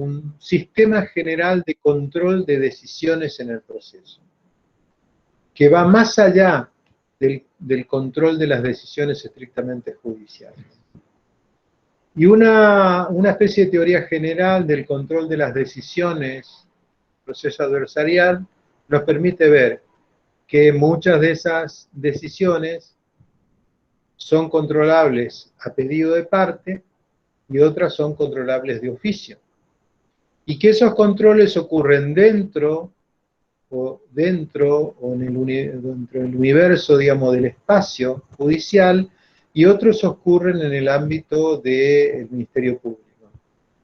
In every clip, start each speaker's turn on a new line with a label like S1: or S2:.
S1: un sistema general de control de decisiones en el proceso, que va más allá del control de las decisiones estrictamente judiciales. Y una especie de teoría general del control de las decisiones, proceso adversarial, nos permite ver que muchas de esas decisiones son controlables a pedido de parte y otras son controlables de oficio. Y que esos controles ocurren dentro dentro del universo, digamos, del espacio judicial, y otros ocurren en el ámbito del Ministerio Público.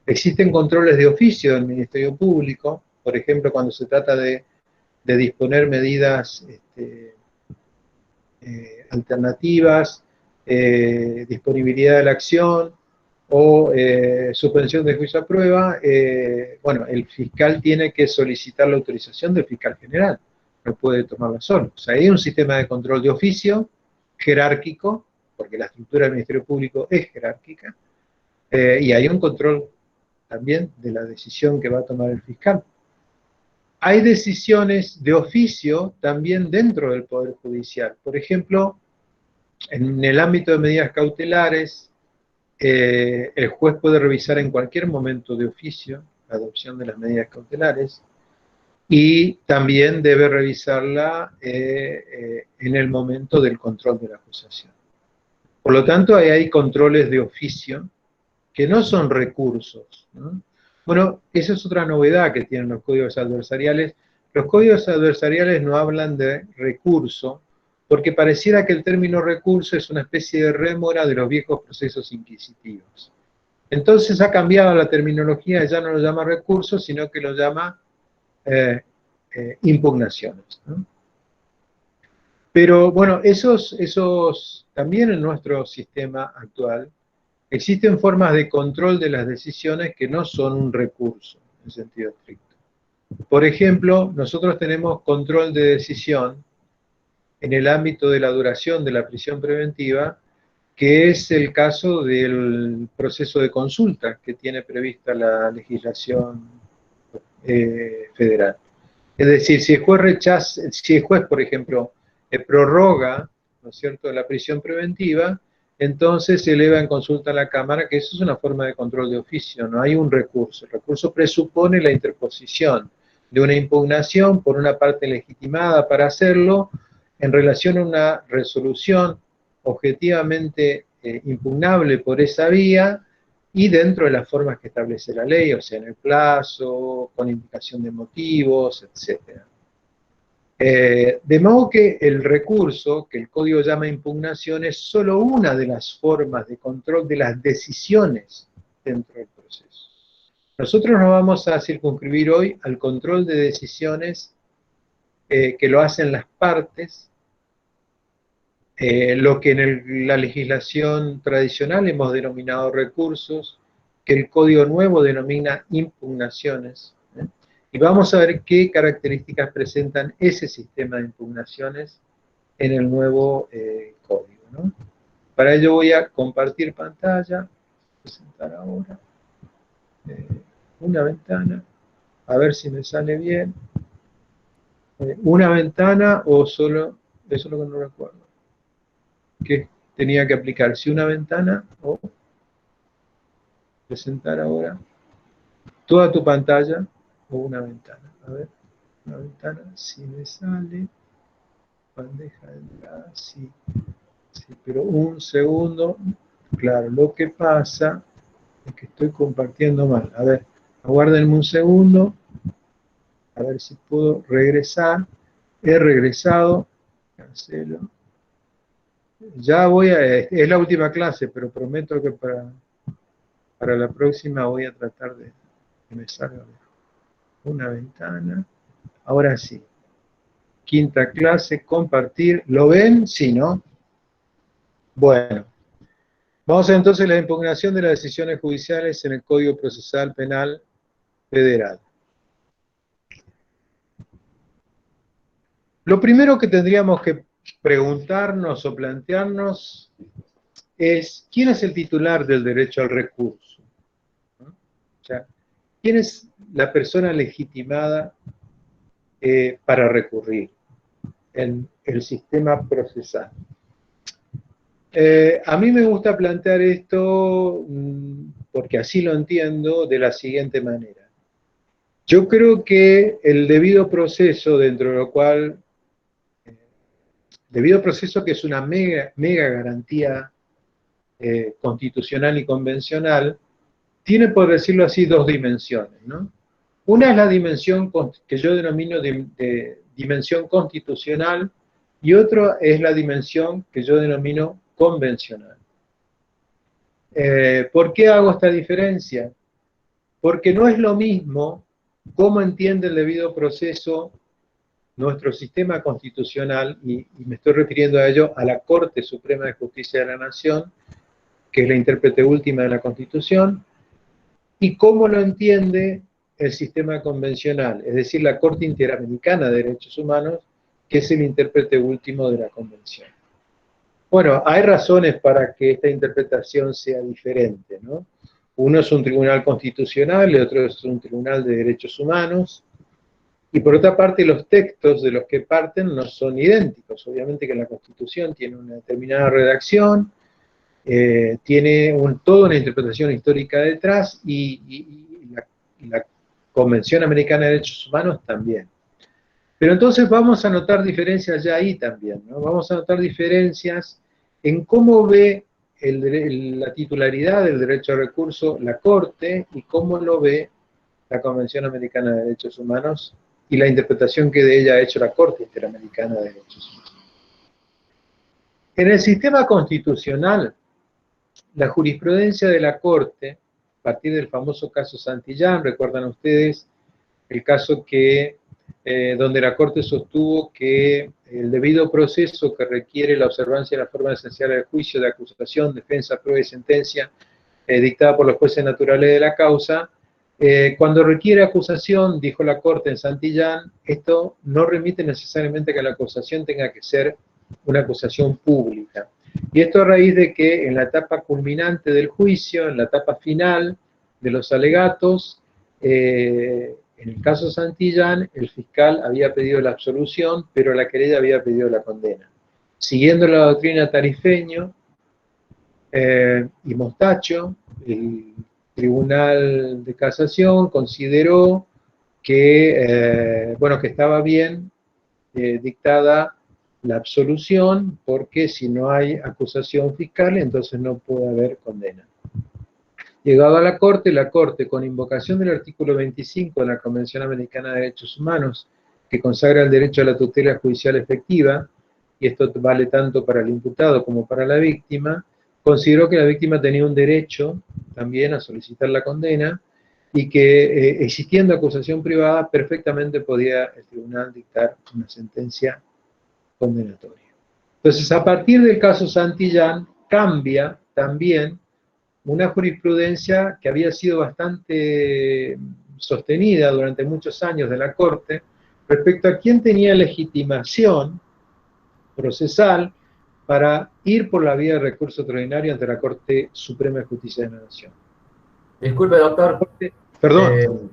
S1: Existen controles de oficio del Ministerio Público, por ejemplo, cuando se trata de disponer medidas alternativas, disponibilidad de la acción o suspensión de juicio a prueba, bueno, el fiscal tiene que solicitar la autorización del fiscal general, no puede tomarla solo. O sea, hay un sistema de control de oficio jerárquico, porque la estructura del Ministerio Público es jerárquica, y hay un control también de la decisión que va a tomar el fiscal. Hay decisiones de oficio también dentro del Poder Judicial. Por ejemplo, en el ámbito de medidas cautelares, el juez puede revisar en cualquier momento de oficio la adopción de las medidas cautelares y también debe revisarla en el momento del control de la acusación. Por lo tanto, ahí hay controles de oficio que no son recursos, ¿no? Bueno, esa es otra novedad que tienen los códigos adversariales. Los códigos adversariales no hablan de recurso, porque pareciera que el término recurso es una especie de rémora de los viejos procesos inquisitivos. Entonces ha cambiado la terminología, ya no lo llama recurso, sino que lo llama impugnaciones, ¿no? Pero bueno, también en nuestro sistema actual existen formas de control de las decisiones que no son un recurso en sentido estricto. Por ejemplo, nosotros tenemos control de decisión en el ámbito de la duración de la prisión preventiva, que es el caso del proceso de consulta que tiene prevista la legislación federal. Es decir, si el juez, por ejemplo, prorroga, ¿no es cierto?, la prisión preventiva, entonces se eleva en consulta a la Cámara, que eso es una forma de control de oficio, no hay un recurso. El recurso presupone la interposición de una impugnación por una parte legitimada para hacerlo en relación a una resolución objetivamente impugnable por esa vía y dentro de las formas que establece la ley, o sea, en el plazo, con indicación de motivos, etc. De modo que el recurso, que el código llama impugnación, es solo una de las formas de control de las decisiones dentro del proceso. Nosotros nos vamos a circunscribir hoy al control de decisiones que lo hacen las partes, lo que en la legislación tradicional hemos denominado recursos, que el Código Nuevo denomina impugnaciones. Y vamos a ver qué características presentan ese sistema de impugnaciones en el nuevo código, ¿no? Para ello voy a compartir pantalla, presentar ahora una ventana, a ver si me sale bien. Una ventana o solo, eso es lo que no recuerdo. ¿Qué tenía que aplicar? Si una ventana o presentar ahora toda tu pantalla o una ventana. A ver, una ventana, si me sale, bandeja de entrada, sí, sí, pero un segundo, claro, lo que pasa es que estoy compartiendo mal. A ver, aguárdenme un segundo, a ver si puedo regresar. He regresado, cancelo. Ya voy es la última clase, pero prometo que para la próxima voy a tratar de que me salga una ventana. Ahora sí. Quinta clase, compartir. ¿Lo ven? Sí, ¿no? Bueno. Vamos a ver entonces la impugnación de las decisiones judiciales en el Código Procesal Penal Federal. Lo primero que tendríamos que preguntarnos o plantearnos es, ¿quién es el titular del derecho al recurso? ¿No? O sea, ¿quién es la persona legitimada para recurrir en el sistema procesal? A mí me gusta plantear esto, porque así lo entiendo, de la siguiente manera. Yo creo que el debido proceso, dentro de lo cual, debido proceso que es una mega garantía constitucional y convencional, tiene, por decirlo así, dos dimensiones, ¿no? Una es la dimensión que yo denomino de dimensión constitucional, y otra es la dimensión que yo denomino convencional. ¿Por qué hago esta diferencia? Porque no es lo mismo cómo entiende el debido proceso nuestro sistema constitucional, y me estoy refiriendo a ello, a la Corte Suprema de Justicia de la Nación, que es la intérprete última de la Constitución, y cómo lo entiende el sistema convencional, es decir, la Corte Interamericana de Derechos Humanos, que es el intérprete último de la Convención. Bueno, hay razones para que esta interpretación sea diferente, ¿no? Uno es un tribunal constitucional, el otro es un tribunal de derechos humanos, y por otra parte los textos de los que parten no son idénticos. Obviamente que la Constitución tiene una determinada redacción, tiene toda una interpretación histórica detrás, y la Convención Americana de Derechos Humanos también. Pero entonces vamos a notar diferencias ya ahí también, ¿no? Vamos a notar diferencias en cómo ve la titularidad del derecho al recurso la Corte, y cómo lo ve la Convención Americana de Derechos Humanos y la interpretación que de ella ha hecho la Corte Interamericana de Derechos Humanos. En el sistema constitucional, la jurisprudencia de la Corte, a partir del famoso caso Santillán, recuerdan ustedes el caso donde la Corte sostuvo que el debido proceso que requiere la observancia de las formas esenciales del juicio, de acusación, defensa, prueba y sentencia, dictada por los jueces naturales de la causa, cuando requiere acusación, dijo la Corte en Santillán, esto no remite necesariamente a que la acusación tenga que ser una acusación pública. Y esto a raíz de que en la etapa culminante del juicio, en la etapa final de los alegatos, en el caso Santillán, el fiscal había pedido la absolución, pero la querella había pedido la condena. Siguiendo la doctrina Tarifeño y Mostacho, el Tribunal de Casación consideró que, bueno, que estaba bien dictada la absolución, porque si no hay acusación fiscal, entonces no puede haber condena. Llegado a la Corte, con invocación del artículo 25 de la Convención Americana de Derechos Humanos, que consagra el derecho a la tutela judicial efectiva, y esto vale tanto para el imputado como para la víctima, consideró que la víctima tenía un derecho también a solicitar la condena, y que existiendo acusación privada, perfectamente podía el tribunal dictar una sentencia condenatoria. Entonces, a partir del caso Santillán, cambia también una jurisprudencia que había sido bastante sostenida durante muchos años de la Corte, respecto a quién tenía legitimación procesal para ir por la vía de recurso extraordinario ante la Corte Suprema de Justicia de la Nación.
S2: Disculpe, doctor.
S1: Perdón.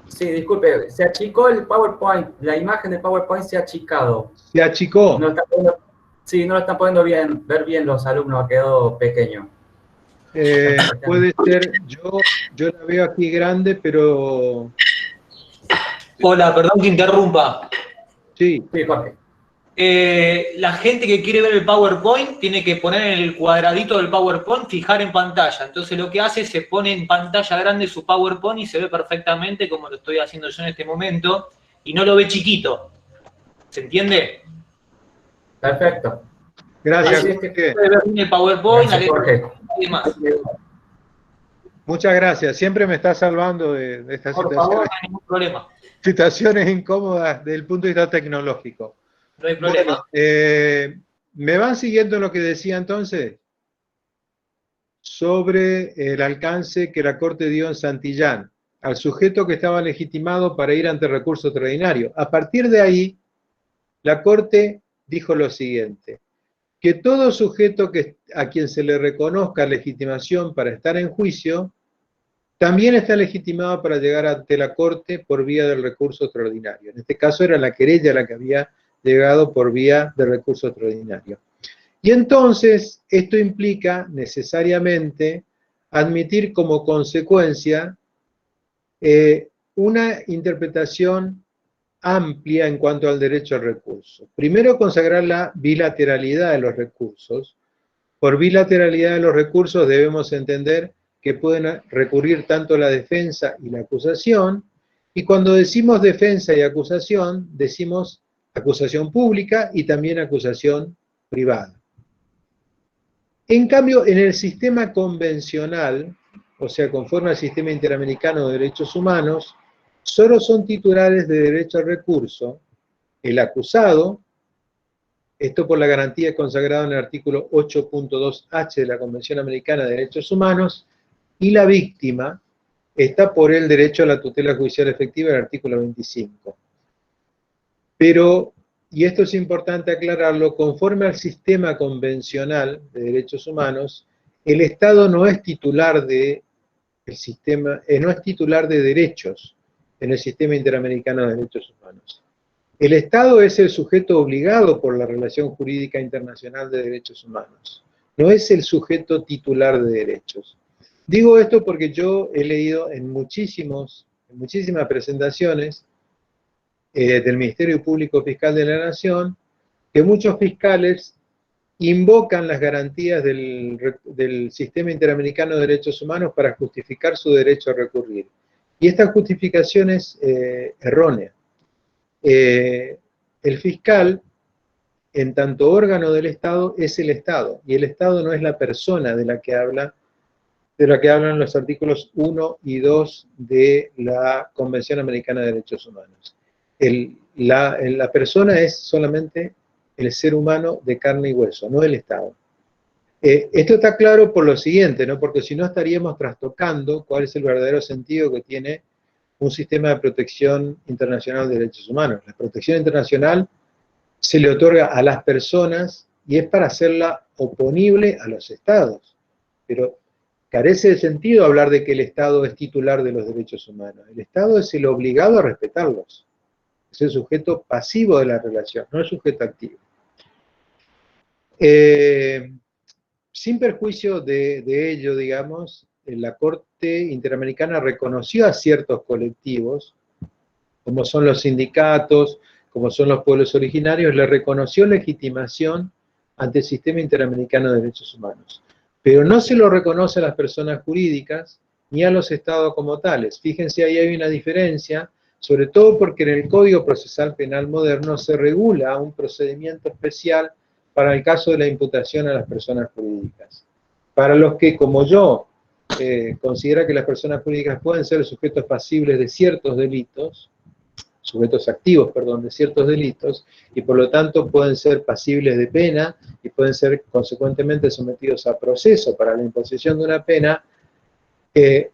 S2: Sí, disculpe, se achicó el PowerPoint, la imagen del PowerPoint se ha achicado.
S1: ¿Se achicó?
S2: No sí, no lo están pudiendo ver bien los alumnos, ha quedado pequeño.
S1: Puede ser, yo la veo aquí grande, pero...
S3: Hola, perdón que interrumpa.
S1: Sí.
S2: Sí, Jorge.
S3: La gente que quiere ver el PowerPoint tiene que poner en el cuadradito del PowerPoint, fijar en pantalla. Entonces lo que hace es se pone en pantalla grande su PowerPoint y se ve perfectamente como lo estoy haciendo yo en este momento y no lo ve chiquito. ¿Se entiende?
S2: Perfecto.
S1: Gracias,
S2: Sí,
S1: Jorge.
S3: Puede ver bien el PowerPoint,
S2: Gracias, Jorge.
S3: y demás.
S1: Muchas gracias. Siempre me está salvando de estas
S3: Por
S1: situaciones.
S3: favor, no hay ningún problema.
S1: Situaciones incómodas desde el punto de vista tecnológico.
S3: No hay problema.
S1: Bueno, ¿me van siguiendo lo que decía entonces? Sobre el alcance que la Corte dio en Santillán al sujeto que estaba legitimado para ir ante recurso extraordinario. A partir de ahí, la Corte dijo lo siguiente: que todo sujeto a quien se le reconozca legitimación para estar en juicio también está legitimado para llegar ante la Corte por vía del recurso extraordinario. En este caso era la querella la que había llegado por vía del recurso extraordinario. Y entonces, esto implica necesariamente admitir como consecuencia una interpretación amplia en cuanto al derecho al recurso. Primero, consagrar la bilateralidad de los recursos. Por bilateralidad de los recursos debemos entender que pueden recurrir tanto la defensa y la acusación, y cuando decimos defensa y acusación, decimos acusación pública y también acusación privada. En cambio, en el sistema convencional, o sea, conforme al sistema interamericano de derechos humanos, solo son titulares de derecho al recurso el acusado, esto por la garantía consagrada en el artículo 8.2h de la Convención Americana de Derechos Humanos, y la víctima está por el derecho a la tutela judicial efectiva del artículo 25. Pero, y esto es importante aclararlo, conforme al sistema convencional de derechos humanos, el Estado no es titular de no es titular de derechos en el sistema interamericano de derechos humanos. El Estado es el sujeto obligado por la relación jurídica internacional de derechos humanos, no es el sujeto titular de derechos. Digo esto porque yo he leído en muchísimas presentaciones del Ministerio Público Fiscal de la Nación que muchos fiscales invocan las garantías del sistema interamericano de derechos humanos para justificar su derecho a recurrir. Y esta justificación es errónea. El fiscal, en tanto órgano del Estado, es el Estado, y el Estado no es la persona de la que hablan los artículos 1 y 2 de la Convención Americana de Derechos Humanos. La persona es solamente el ser humano de carne y hueso, no el Estado. Esto está claro por lo siguiente, ¿no? Porque si no estaríamos trastocando cuál es el verdadero sentido que tiene un sistema de protección internacional de derechos humanos. La protección internacional se le otorga a las personas y es para hacerla oponible a los estados. Pero carece de sentido hablar de que el Estado es titular de los derechos humanos. El Estado es el obligado a respetarlos. Es el sujeto pasivo de la relación, no el sujeto activo. Sin perjuicio de ello, digamos, la Corte Interamericana reconoció a ciertos colectivos, como son los sindicatos, como son los pueblos originarios, le reconoció legitimación ante el sistema interamericano de derechos humanos. Pero no se lo reconoce a las personas jurídicas ni a los estados como tales. Fíjense, ahí hay una diferencia, sobre todo porque en el Código Procesal Penal moderno se regula un procedimiento especial para el caso de la imputación a las personas jurídicas. Para los que, como yo, considera que las personas jurídicas pueden ser sujetos pasibles de ciertos delitos, sujetos activos, perdón, de ciertos delitos, y por lo tanto pueden ser pasibles de pena y pueden ser consecuentemente sometidos a proceso para la imposición de una pena,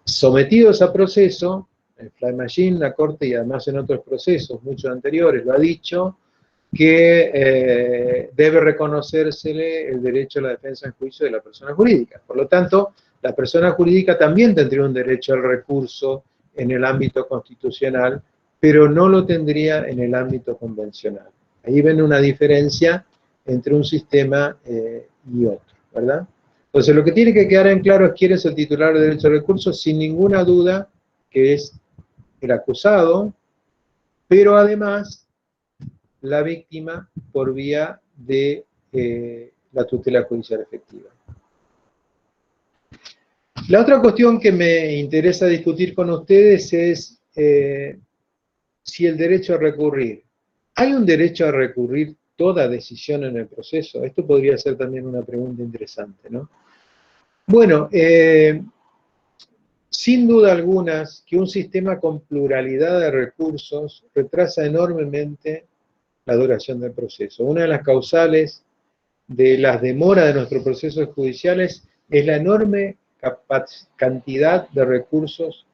S1: sometidos a proceso, en Fly Machine, la Corte y además en otros procesos, muchos anteriores, lo ha dicho, que debe reconocérsele el derecho a la defensa en juicio de la persona jurídica. Por lo tanto, la persona jurídica también tendría un derecho al recurso en el ámbito constitucional, pero no lo tendría en el ámbito convencional. Ahí ven una diferencia entre un sistema y otro, ¿verdad? Entonces, lo que tiene que quedar en claro es quién es el titular de derecho al recurso, sin ninguna duda que es el acusado, pero además la víctima por vía de la tutela judicial efectiva. La otra cuestión que me interesa discutir con ustedes es si el derecho a recurrir. ¿Hay un derecho a recurrir toda decisión en el proceso? Esto podría ser también una pregunta interesante, ¿no? Bueno, sin duda alguna que un sistema con pluralidad de recursos retrasa enormemente la duración del proceso. Una de las causales de las demoras de nuestros procesos judiciales es la enorme cantidad de recursos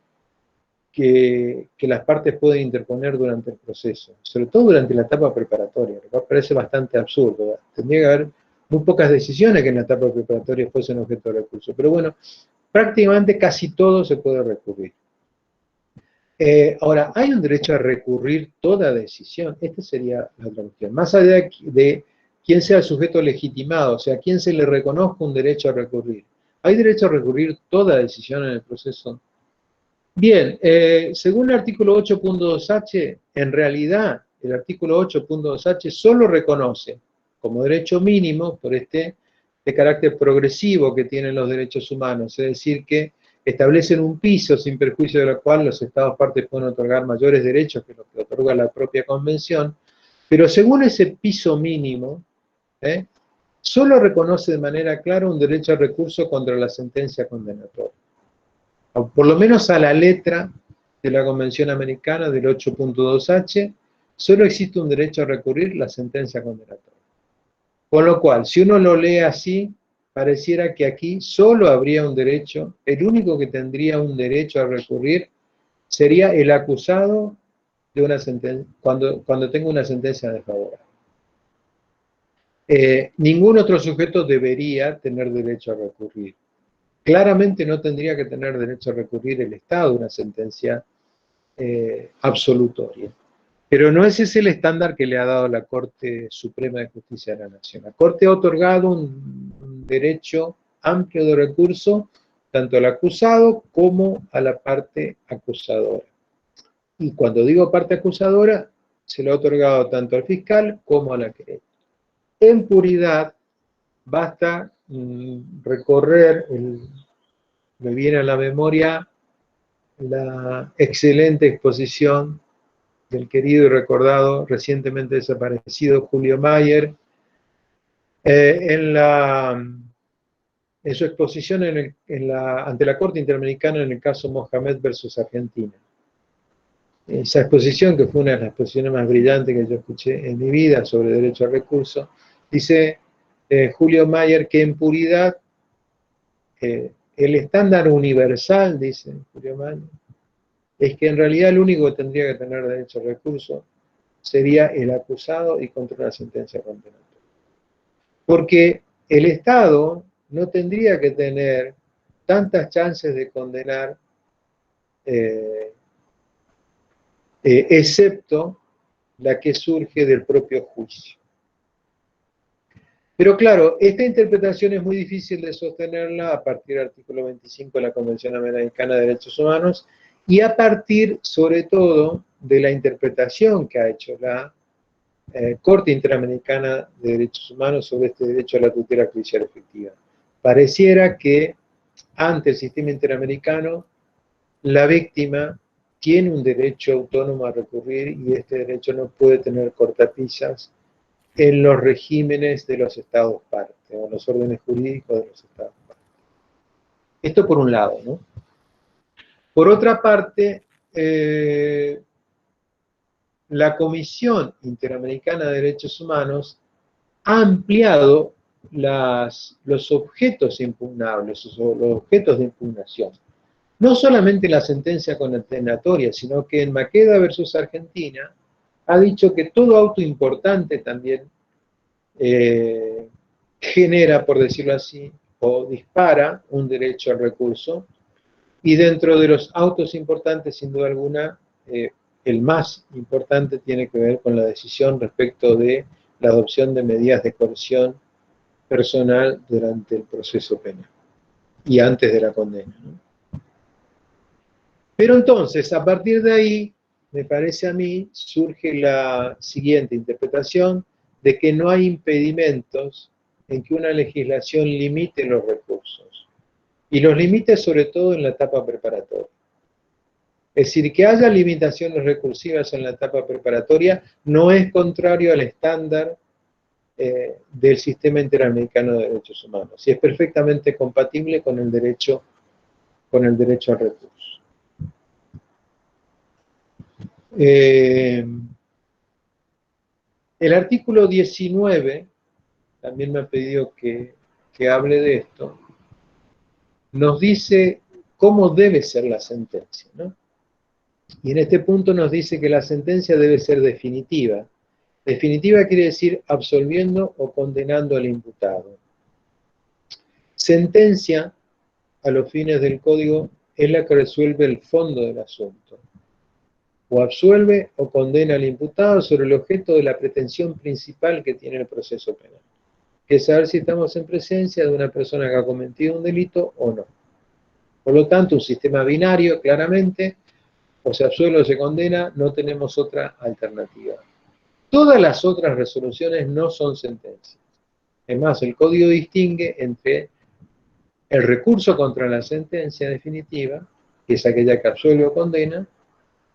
S1: que las partes pueden interponer durante el proceso, sobre todo durante la etapa preparatoria, lo cual parece bastante absurdo, ¿verdad? Tendría que haber muy pocas decisiones que en la etapa preparatoria fuesen objeto de recurso, pero bueno, prácticamente casi todo se puede recurrir. Ahora, ¿hay un derecho a recurrir toda decisión? Esta sería la otra cuestión. Más allá de quién sea el sujeto legitimado, o sea, a quién se le reconozca un derecho a recurrir. ¿Hay derecho a recurrir toda decisión en el proceso? Bien, según el artículo 8.2h, en realidad el artículo 8.2h solo reconoce como derecho mínimo, por este carácter progresivo que tienen los derechos humanos, es decir, que establecen un piso sin perjuicio de lo cual los Estados partes pueden otorgar mayores derechos que lo que otorga la propia Convención, pero según ese piso mínimo, solo reconoce de manera clara un derecho al recurso contra la sentencia condenatoria. Por lo menos a la letra de la Convención Americana del 8.2h, solo existe un derecho a recurrir la sentencia condenatoria. Con lo cual, si uno lo lee así, pareciera que aquí solo habría un derecho, el único que tendría un derecho a recurrir sería el acusado de una sentencia, cuando tenga una sentencia desfavorable. Ningún otro sujeto debería tener derecho a recurrir. Claramente no tendría que tener derecho a recurrir el Estado una sentencia absolutoria. Pero no ese es el estándar que le ha dado la Corte Suprema de Justicia de la Nación. La Corte ha otorgado un derecho amplio de recurso tanto al acusado como a la parte acusadora. Y cuando digo parte acusadora, se lo ha otorgado tanto al fiscal como a la querella. En puridad, basta recorrer, me viene a la memoria la excelente exposición del querido y recordado, recientemente desaparecido Julio Mayer, en su exposición ante la Corte Interamericana en el caso Mohamed versus Argentina. Esa exposición, que fue una de las exposiciones más brillantes que yo escuché en mi vida sobre derecho al recurso, dice Julio Mayer que en puridad el estándar universal, dice Julio Mayer, es que en realidad el único que tendría que tener derecho al recurso sería el acusado y contra una sentencia condenatoria. Porque el Estado no tendría que tener tantas chances de condenar, excepto la que surge del propio juicio. Pero claro, esta interpretación es muy difícil de sostenerla a partir del artículo 25 de la Convención Americana de Derechos Humanos y a partir, sobre todo, de la interpretación que ha hecho la Corte Interamericana de Derechos Humanos sobre este derecho a la tutela judicial efectiva. Pareciera que ante el sistema interamericano la víctima tiene un derecho autónomo a recurrir y este derecho no puede tener cortapisas en los regímenes de los estados partes o en los órdenes jurídicos de los estados partes. Esto por un lado, ¿no? Por otra parte, la Comisión Interamericana de Derechos Humanos ha ampliado los objetos impugnables, o los objetos de impugnación. No solamente la sentencia condenatoria, sino que en Maqueda versus Argentina ha dicho que todo auto importante también genera, por decirlo así, o dispara un derecho al recurso, y dentro de los autos importantes, sin duda alguna, el más importante tiene que ver con la decisión respecto de la adopción de medidas de coerción personal durante el proceso penal y antes de la condena, ¿no? Pero entonces, a partir de ahí, me parece a mí, surge la siguiente interpretación de que no hay impedimentos en que una legislación limite los recursos. Y los limite sobre todo en la etapa preparatoria. Es decir, que haya limitaciones recursivas en la etapa preparatoria no es contrario al estándar del sistema interamericano de derechos humanos. Y es perfectamente compatible con el derecho al recurso. El artículo 19, también me ha pedido que hable de esto, nos dice cómo debe ser la sentencia, ¿no? Y en este punto nos dice que la sentencia debe ser definitiva. Definitiva quiere decir absolviendo o condenando al imputado. Sentencia a los fines del código es la que resuelve el fondo del asunto. O absuelve o condena al imputado sobre el objeto de la pretensión principal que tiene el proceso penal, que es saber si estamos en presencia de una persona que ha cometido un delito o no. Por lo tanto, un sistema binario, claramente, o se absuelve o se condena, no tenemos otra alternativa. Todas las otras resoluciones no son sentencias. Es más, el código distingue entre el recurso contra la sentencia definitiva, que es aquella que absuelve o condena,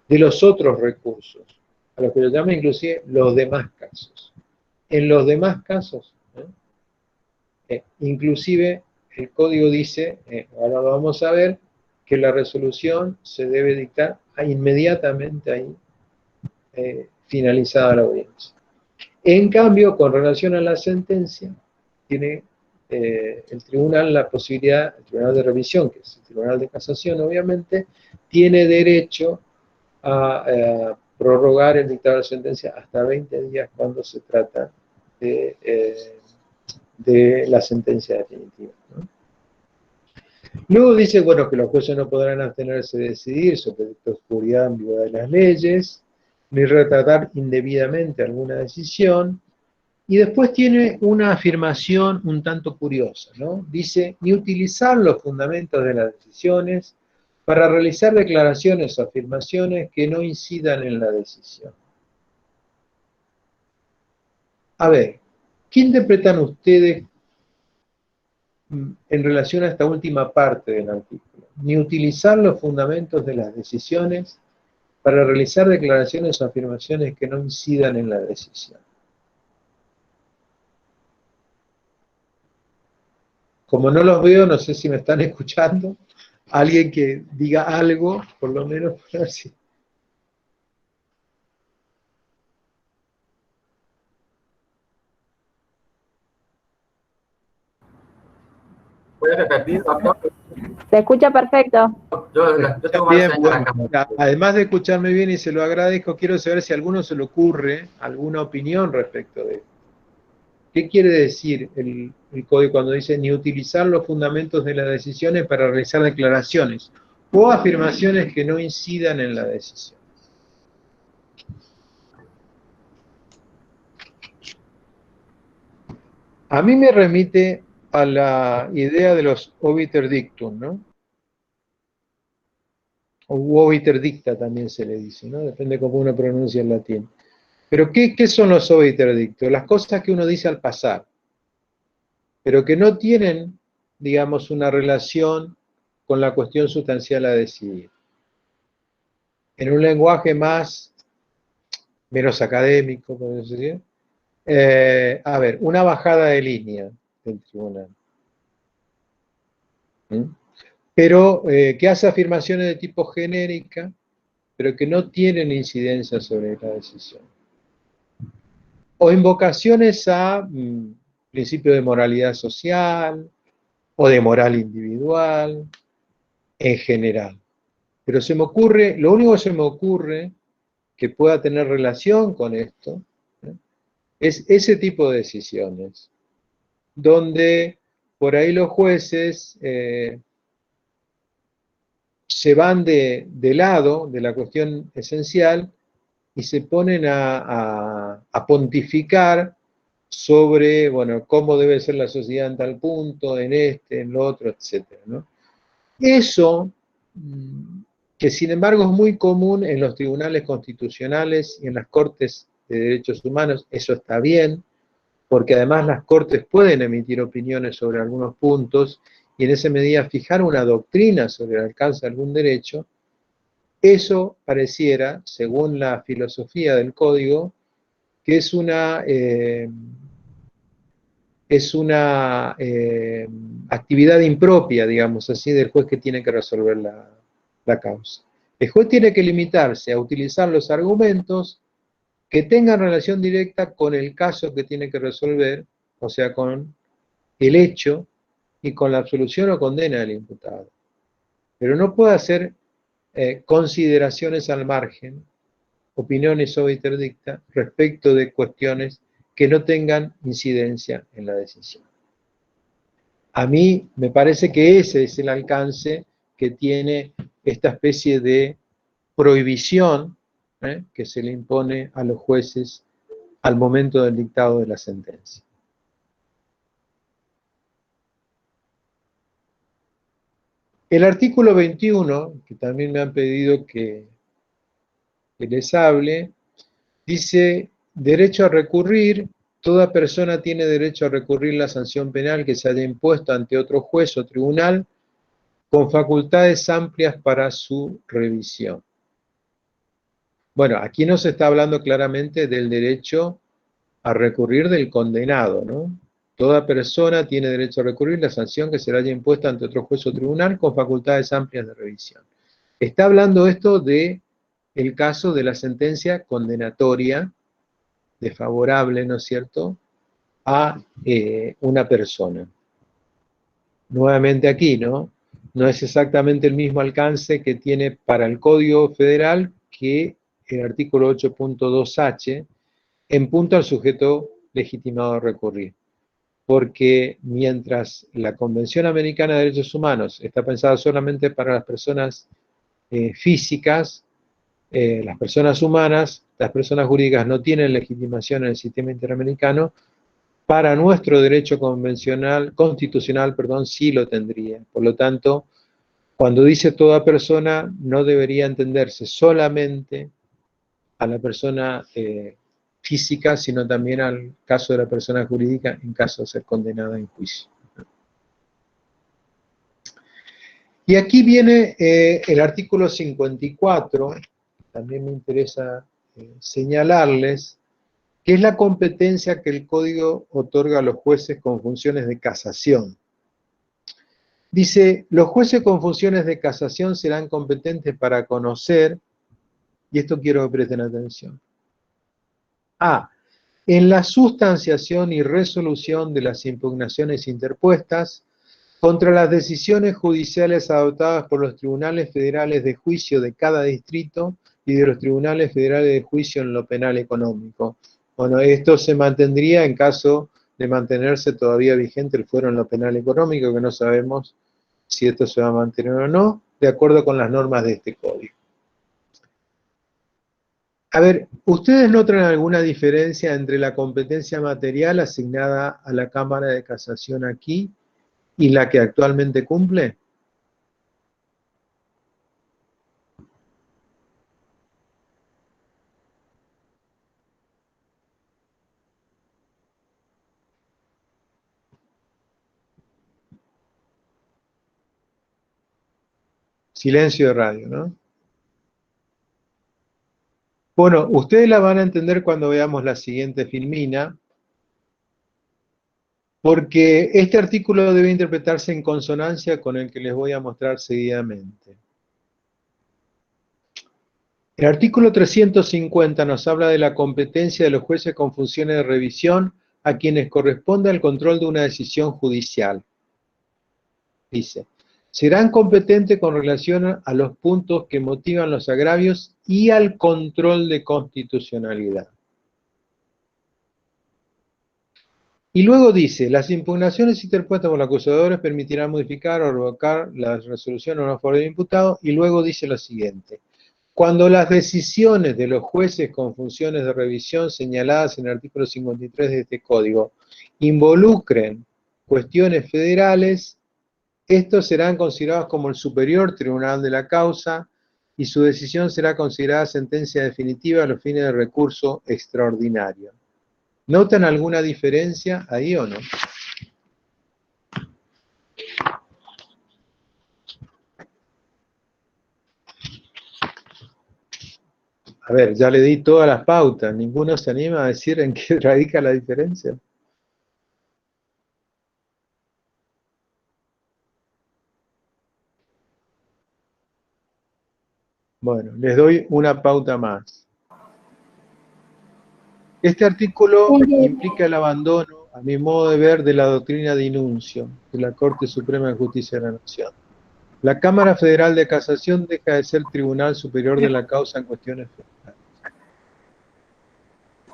S1: de los otros recursos, a los que lo llama inclusive los demás casos. En los demás casos, inclusive el código dice, ahora lo vamos a ver, que la resolución se debe dictar inmediatamente ahí, finalizada la audiencia. En cambio, con relación a la sentencia, tiene el tribunal la posibilidad, el tribunal de revisión, que es el tribunal de casación, obviamente, tiene derecho a prorrogar el dictado de la sentencia hasta 20 días cuando se trata de la sentencia definitiva, ¿no? Luego dice, bueno, que los jueces no podrán abstenerse de decidir sobre la oscuridad ambigüedad de las leyes, ni retratar indebidamente alguna decisión, y después tiene una afirmación un tanto curiosa, ¿no? Dice, ni utilizar los fundamentos de las decisiones para realizar declaraciones o afirmaciones que no incidan en la decisión. A ver, ¿qué interpretan ustedes en relación a esta última parte del artículo? Ni utilizar los fundamentos de las decisiones para realizar declaraciones o afirmaciones que no incidan en la decisión. Como no los veo, no sé si me están escuchando. Alguien que diga algo, por lo menos, así.
S2: ¿Puedes repetir, doctor?
S4: Se escucha perfecto.
S2: Yo tengo más
S1: Bien,
S2: señal
S1: bueno,
S2: acá.
S1: además de escucharme bien y se lo agradezco, quiero saber si a alguno se le ocurre alguna opinión respecto de esto. ¿Qué quiere decir el código cuando dice ni utilizar los fundamentos de las decisiones para realizar declaraciones o afirmaciones que no incidan en la decisión? A mí me remite a la idea de los obiter dictum, ¿no? O obiter dicta también se le dice, ¿no? Depende cómo uno pronuncia en latín. Pero ¿qué son los obiter dictum? Las cosas que uno dice al pasar, pero que no tienen, digamos, una relación con la cuestión sustancial a decidir. En un lenguaje menos académico, podemos decir, a ver, una bajada de línea del tribunal. Pero que hace afirmaciones de tipo genérica, pero que no tienen incidencia sobre la decisión. O invocaciones a principios de moralidad social o de moral individual en general. Pero se me ocurre, lo único que se me ocurre que pueda tener relación con esto, ¿no?, es ese tipo de decisiones, donde por ahí los jueces se van de lado de la cuestión esencial y se ponen a pontificar sobre, bueno, cómo debe ser la sociedad en tal punto, en lo otro, etc., ¿no? Eso, que sin embargo es muy común en los tribunales constitucionales y en las cortes de derechos humanos, eso está bien, porque además las cortes pueden emitir opiniones sobre algunos puntos y en esa medida fijar una doctrina sobre el alcance de algún derecho. Eso pareciera, según la filosofía del código, que es una actividad impropia, digamos así, del juez que tiene que resolver la causa. El juez tiene que limitarse a utilizar los argumentos que tengan relación directa con el caso que tiene que resolver, o sea, con el hecho y con la absolución o condena del imputado. Pero no puede hacer consideraciones al margen, opiniones obiter dicta, respecto de cuestiones que no tengan incidencia en la decisión. A mí me parece que ese es el alcance que tiene esta especie de prohibición que se le impone a los jueces al momento del dictado de la sentencia. El artículo 21, que también me han pedido que les hable, dice: derecho a recurrir. Toda persona tiene derecho a recurrir la sanción penal que se haya impuesto ante otro juez o tribunal con facultades amplias para su revisión. Bueno, aquí no se está hablando claramente del derecho a recurrir del condenado, ¿no? Toda persona tiene derecho a recurrir la sanción que se le haya impuesta ante otro juez o tribunal con facultades amplias de revisión. Está hablando esto de el caso de la sentencia condenatoria, desfavorable, ¿no es cierto?, a una persona. Nuevamente aquí, ¿no? No es exactamente el mismo alcance que tiene para el Código Federal que el artículo 8.2h en punto al sujeto legitimado a recurrir. Porque mientras la Convención Americana de Derechos Humanos está pensada solamente para las personas físicas, las personas humanas, las personas jurídicas no tienen legitimación en el sistema interamericano, para nuestro derecho constitucional, sí lo tendría. Por lo tanto, cuando dice toda persona, no debería entenderse solamente a la persona física, sino también al caso de la persona jurídica en caso de ser condenada en juicio. Y aquí viene el artículo 54, también me interesa señalarles, que es la competencia que el Código otorga a los jueces con funciones de casación. Dice: los jueces con funciones de casación serán competentes para conocer, y esto quiero que presten atención, a. en la sustanciación y resolución de las impugnaciones interpuestas contra las decisiones judiciales adoptadas por los tribunales federales de juicio de cada distrito y de los tribunales federales de juicio en lo penal económico. Bueno, esto se mantendría en caso de mantenerse todavía vigente el fuero en lo penal económico, que no sabemos si esto se va a mantener o no, de acuerdo con las normas de este código. A ver, ¿ustedes notan alguna diferencia entre la competencia material asignada a la Cámara de Casación aquí y la que actualmente cumple? Silencio de radio, ¿no? Bueno, ustedes la van a entender cuando veamos la siguiente filmina, porque este artículo debe interpretarse en consonancia con el que les voy a mostrar seguidamente. El artículo 350 nos habla de la competencia de los jueces con funciones de revisión a quienes corresponde el control de una decisión judicial. Dice: serán competentes con relación a los puntos que motivan los agravios y al control de constitucionalidad. Y luego dice: las impugnaciones interpuestas por los acusadores permitirán modificar o revocar la resolución o no a favor del imputado. Y luego dice lo siguiente: cuando las decisiones de los jueces con funciones de revisión señaladas en el artículo 53 de este código involucren cuestiones federales, estos serán considerados como el superior tribunal de la causa y su decisión será considerada sentencia definitiva a los fines de recurso extraordinario. ¿Notan alguna diferencia ahí o no? A ver, ya le di todas las pautas, ninguno se anima a decir en qué radica la diferencia. Bueno, les doy una pauta más. Este artículo implica el abandono, a mi modo de ver, de la doctrina de inuncio de la Corte Suprema de Justicia de la Nación. La Cámara Federal de Casación deja de ser tribunal superior de la causa en cuestiones federales.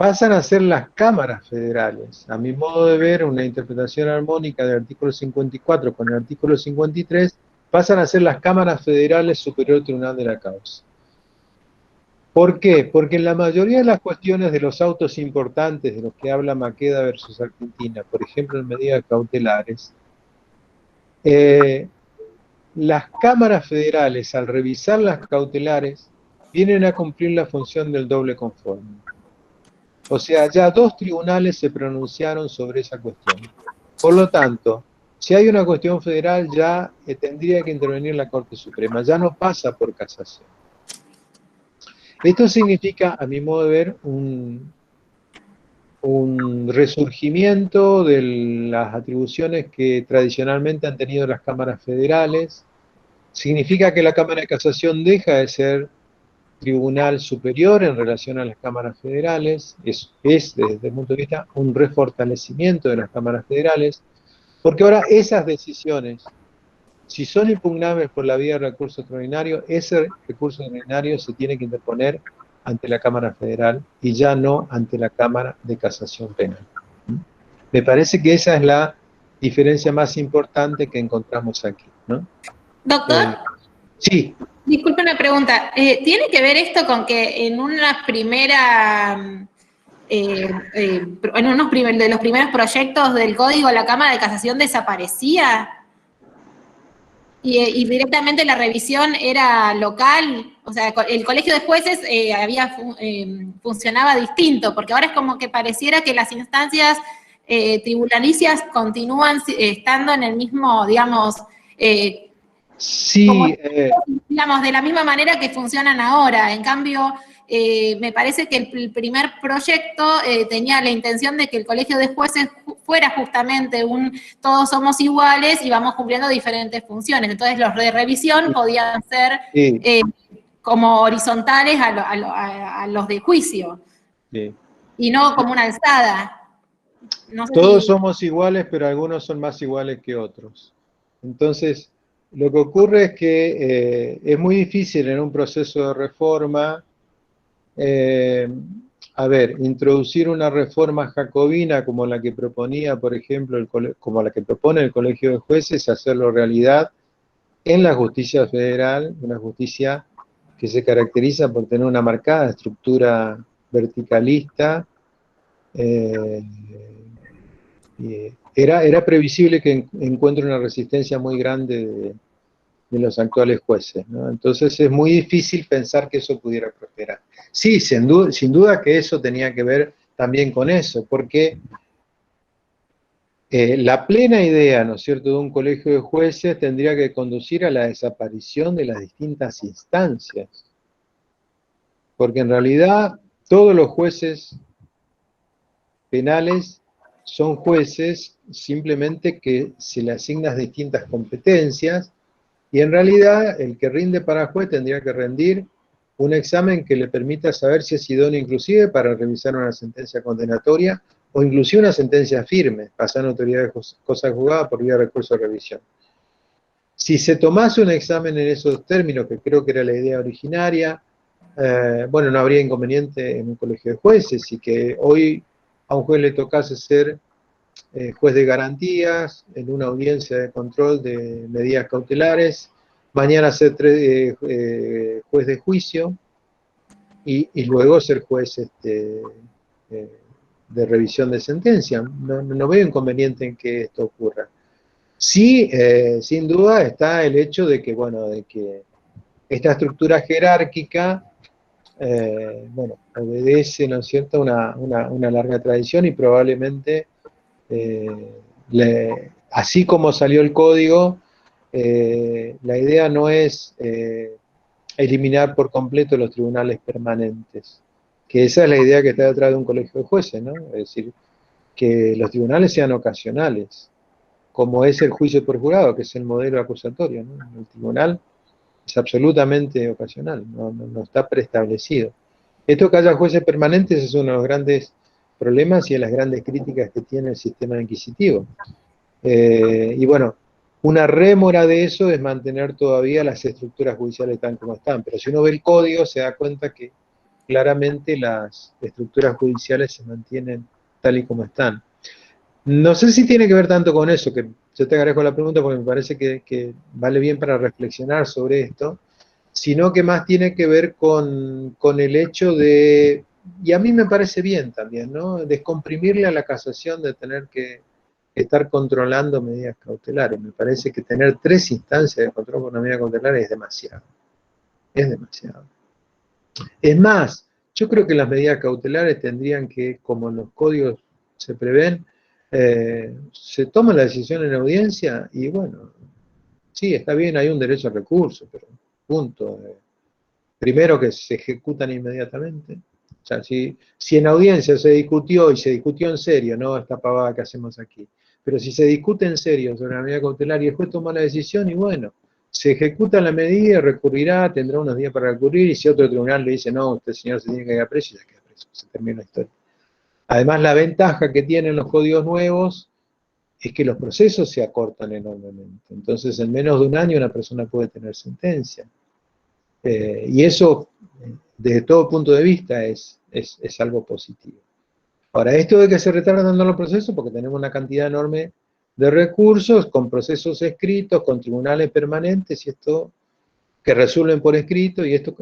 S1: pasan a ser las cámaras federales. A mi modo de ver, una interpretación armónica del artículo 54 con el artículo 53, pasan a ser las cámaras federales superior tribunal de la causa. ¿Por qué? Porque en la mayoría de las cuestiones de los autos importantes de los que habla Maqueda versus Argentina, por ejemplo en medidas cautelares, las cámaras federales, al revisar las cautelares, vienen a cumplir la función del doble conforme. O sea, ya 2 tribunales se pronunciaron sobre esa cuestión. Por lo tanto, si hay una cuestión federal, ya tendría que intervenir la Corte Suprema, ya no pasa por casación. Esto significa, a mi modo de ver, un resurgimiento de las atribuciones que tradicionalmente han tenido las cámaras federales. Significa que la Cámara de Casación deja de ser tribunal superior en relación a las cámaras federales. Es desde el punto de vista, un refortalecimiento de las cámaras federales, porque ahora esas decisiones, si son impugnables por la vía de recurso extraordinario, ese recurso extraordinario se tiene que interponer ante la Cámara Federal y ya no ante la Cámara de Casación Penal. Me parece que esa es la diferencia más importante que encontramos aquí, ¿no?
S5: Doctor,
S1: Sí.
S5: disculpe una pregunta. ¿Tiene que ver esto con que en una primera, de los primeros proyectos del código la Cámara de Casación desaparecía? Y directamente la revisión era local, o sea, el colegio de jueces funcionaba distinto, porque ahora es como que pareciera que las instancias tribunalicias continúan estando en el mismo, digamos,
S1: sí,
S5: digamos, de la misma manera que funcionan ahora. En cambio, me parece que el primer proyecto tenía la intención de que el colegio de jueces fuera justamente todos somos iguales y vamos cumpliendo diferentes funciones. Entonces los de revisión podían ser como horizontales a los de juicio. Sí. Y no como una alzada. No sé
S1: todos somos iguales, pero algunos son más iguales que otros. Entonces, lo que ocurre es que es muy difícil en un proceso de reforma introducir una reforma jacobina como la que proponía, por ejemplo, como la que propone el Colegio de Jueces, hacerlo realidad en la justicia federal, una justicia que se caracteriza por tener una marcada estructura verticalista. Era previsible que encuentre una resistencia muy grande de los actuales jueces, ¿no? Entonces es muy difícil pensar que eso pudiera prosperar. Sí, sin duda que eso tenía que ver también con eso, porque la plena idea, ¿no es cierto?, de un colegio de jueces tendría que conducir a la desaparición de las distintas instancias, porque en realidad todos los jueces penales son jueces simplemente que se le asignan distintas competencias. Y en realidad, el que rinde para juez tendría que rendir un examen que le permita saber si es idóneo inclusive para revisar una sentencia condenatoria o inclusive una sentencia firme, pasar en autoridad de cosa juzgada por vía de recurso de revisión. Si se tomase un examen en esos términos, que creo que era la idea originaria, no habría inconveniente en un colegio de jueces, y que hoy a un juez le tocase ser juez de garantías en una audiencia de control de medidas cautelares, mañana ser juez de juicio y luego ser juez de revisión de sentencia. No veo inconveniente en que esto ocurra. Sí, sin duda está el hecho de que, de que esta estructura jerárquica obedece, ¿no es cierto?, una larga tradición y probablemente así como salió el código, la idea no es eliminar por completo los tribunales permanentes, que esa es la idea que está detrás de un colegio de jueces, ¿no? Es decir, que los tribunales sean ocasionales, como es el juicio por jurado, que es el modelo acusatorio, ¿no? El tribunal es absolutamente ocasional, no está preestablecido. Esto que haya jueces permanentes es uno de los grandes problemas y de las grandes críticas que tiene el sistema inquisitivo. Una rémora de eso es mantener todavía las estructuras judiciales tan como están, pero si uno ve el código se da cuenta que claramente las estructuras judiciales se mantienen tal y como están. No sé si tiene que ver tanto con eso, que yo te agradezco la pregunta porque me parece que vale bien para reflexionar sobre esto, sino que más tiene que ver con el hecho de, y a mí me parece bien también, ¿no? Descomprimirle a la casación de tener que estar controlando medidas cautelares. Me parece que tener 3 instancias de control por una medida cautelar es demasiado. Es demasiado. Es más, yo creo que las medidas cautelares tendrían que, como en los códigos se prevén, se toma la decisión en audiencia y bueno, sí, está bien, hay un derecho al recurso, pero punto. Primero que se ejecutan inmediatamente. O sea, si en audiencia se discutió y se discutió en serio, no esta pavada que hacemos aquí, pero si se discute en serio sobre la medida cautelar y el juez toma la decisión y bueno, se ejecuta la medida, recurrirá, tendrá unos días para recurrir y si otro tribunal le dice no, usted señor se tiene que quedar preso, ya queda preso, se termina la historia. Además, la ventaja que tienen los códigos nuevos es que los procesos se acortan enormemente. Entonces, en menos de un año una persona puede tener sentencia. Y eso, desde todo punto de vista, es algo positivo. Ahora, esto de que se retardan los procesos, porque tenemos una cantidad enorme de recursos, con procesos escritos, con tribunales permanentes, y esto que resuelven por escrito, y esto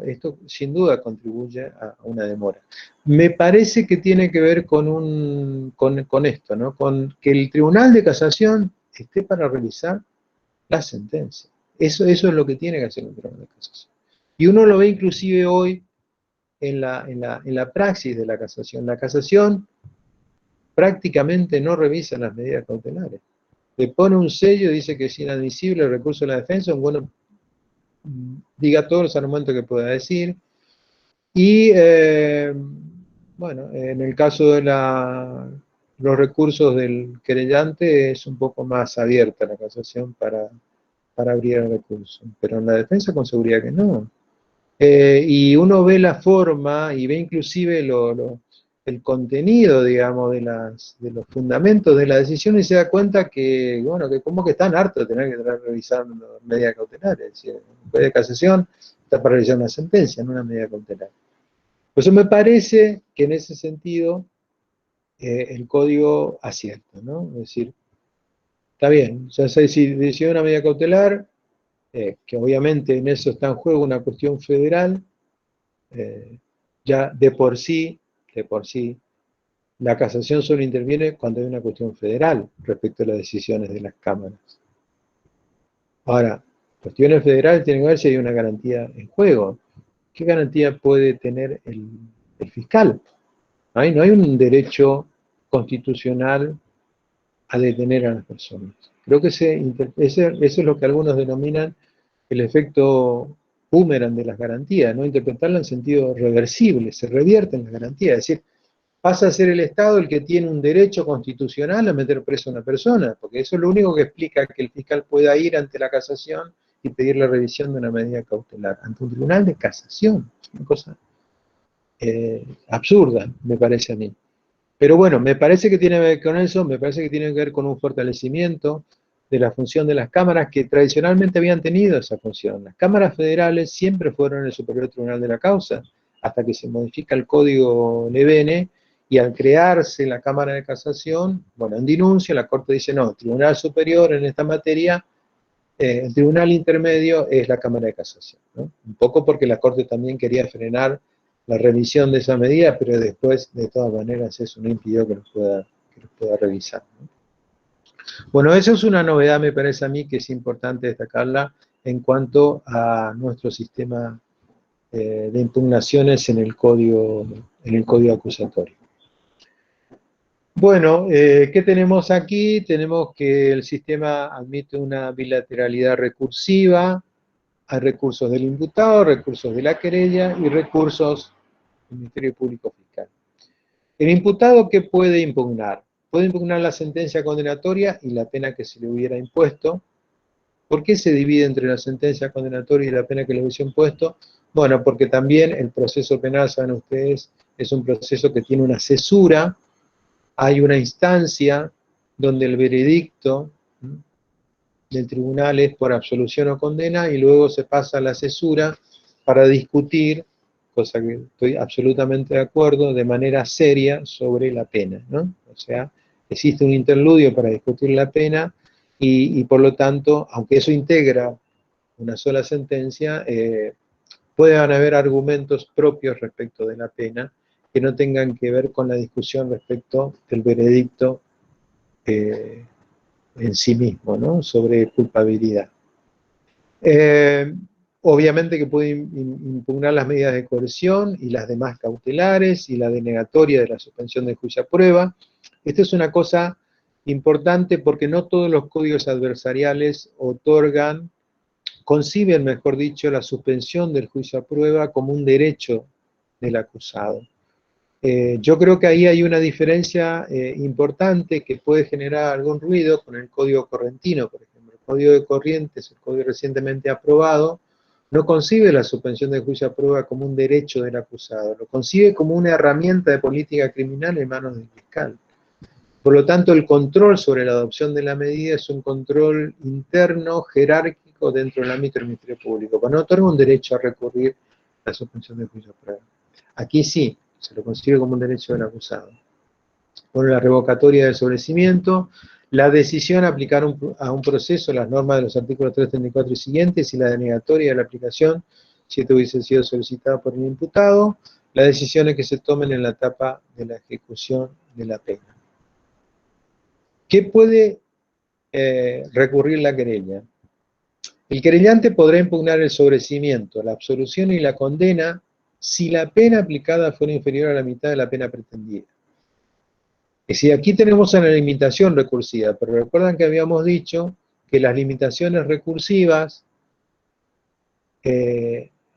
S1: sin duda contribuye a una demora. Me parece que tiene que ver con esto, ¿no? Con que el Tribunal de Casación esté para revisar la sentencia. Eso es lo que tiene que hacer el Tribunal de Casación. Y uno lo ve inclusive hoy en la praxis de la casación. La casación prácticamente no revisa las medidas cautelares. Le pone un sello, dice que es inadmisible el recurso de la defensa, bueno, diga todos los argumentos que pueda decir. Y, bueno, en el caso de los recursos del querellante es un poco más abierta la casación para abrir el recurso. Pero en la defensa con seguridad que no. Y uno ve la forma y ve inclusive el contenido, digamos, de los fundamentos de la decisión y se da cuenta que, bueno, que como que están hartos de tener que estar revisando medidas cautelares. Es decir, un juez de casación está para revisar una sentencia, no una medida cautelar. Por eso me parece que en ese sentido el código acierta, ¿no? Es decir, está bien, ya sé si decide una medida cautelar, que obviamente en eso está en juego una cuestión federal, ya de por sí, la casación solo interviene cuando hay una cuestión federal respecto a las decisiones de las cámaras. Ahora, cuestiones federales tienen que ver si hay una garantía en juego. ¿Qué garantía puede tener el fiscal? No hay un derecho constitucional a detener a las personas. Creo que eso es lo que algunos denominan el efecto boomerang de las garantías, ¿no? Interpretarla en sentido reversible, se revierten las garantías, es decir, pasa a ser el Estado el que tiene un derecho constitucional a meter preso a una persona, porque eso es lo único que explica que el fiscal pueda ir ante la casación y pedir la revisión de una medida cautelar, ante un tribunal de casación, una cosa absurda, me parece a mí. Pero bueno, me parece que tiene que ver con eso, me parece que tiene que ver con un fortalecimiento de la función de las cámaras que tradicionalmente habían tenido esa función. Las cámaras federales siempre fueron el superior tribunal de la causa, hasta que se modifica el código Levene, y al crearse la Cámara de Casación, bueno, en denuncia la Corte dice, no, el Tribunal Superior en esta materia, el Tribunal Intermedio es la Cámara de Casación, ¿no? Un poco porque la Corte también quería frenar la revisión de esa medida, pero después, de todas maneras, eso no impidió que los pueda revisar, ¿no? Bueno, eso es una novedad, me parece a mí, que es importante destacarla en cuanto a nuestro sistema de impugnaciones en el código acusatorio. Bueno, ¿qué tenemos aquí? Tenemos que el sistema admite una bilateralidad recursiva, hay recursos del imputado, recursos de la querella y recursos del Ministerio Público Fiscal. El imputado, ¿qué puede impugnar? Puede impugnar la sentencia condenatoria y la pena que se le hubiera impuesto. ¿Por qué se divide entre la sentencia condenatoria y la pena que le hubiese impuesto? Bueno, porque también el proceso penal, saben ustedes, es un proceso que tiene una cesura, hay una instancia donde el veredicto del tribunal es por absolución o condena y luego se pasa a la cesura para discutir cosa que estoy absolutamente de acuerdo, de manera seria sobre la pena, ¿no? O sea, existe un interludio para discutir la pena y por lo tanto, aunque eso integra una sola sentencia, puedan haber argumentos propios respecto de la pena que no tengan que ver con la discusión respecto del veredicto en sí mismo, ¿no? Sobre culpabilidad. Obviamente que puede impugnar las medidas de coerción y las demás cautelares y la denegatoria de la suspensión de juicio a prueba. Esto es una cosa importante porque no todos los códigos adversariales conciben, mejor dicho, la suspensión del juicio a prueba como un derecho del acusado. Yo creo que ahí hay una diferencia importante que puede generar algún ruido con el Código Correntino, por ejemplo. El Código de Corrientes, el código recientemente aprobado, no concibe la suspensión del juicio a prueba como un derecho del acusado, lo concibe como una herramienta de política criminal en manos del fiscal. Por lo tanto, el control sobre la adopción de la medida es un control interno, jerárquico, dentro del ámbito del Ministerio Público, pero no otorga un derecho a recurrir a la suspensión del juicio a prueba. Aquí sí, se lo concibe como un derecho del acusado. Por la revocatoria del sobreseimiento, la decisión de aplicar a un proceso las normas de los artículos 334 y siguientes y la denegatoria de la aplicación, si esto hubiese sido solicitado por el imputado, las decisiones que se tomen en la etapa de la ejecución de la pena. ¿Qué puede recurrir la querella? El querellante podrá impugnar el sobreseimiento, la absolución y la condena si la pena aplicada fuera inferior a la mitad de la pena pretendida. Es decir, aquí tenemos una limitación recursiva, pero recuerdan que habíamos dicho que las limitaciones recursivas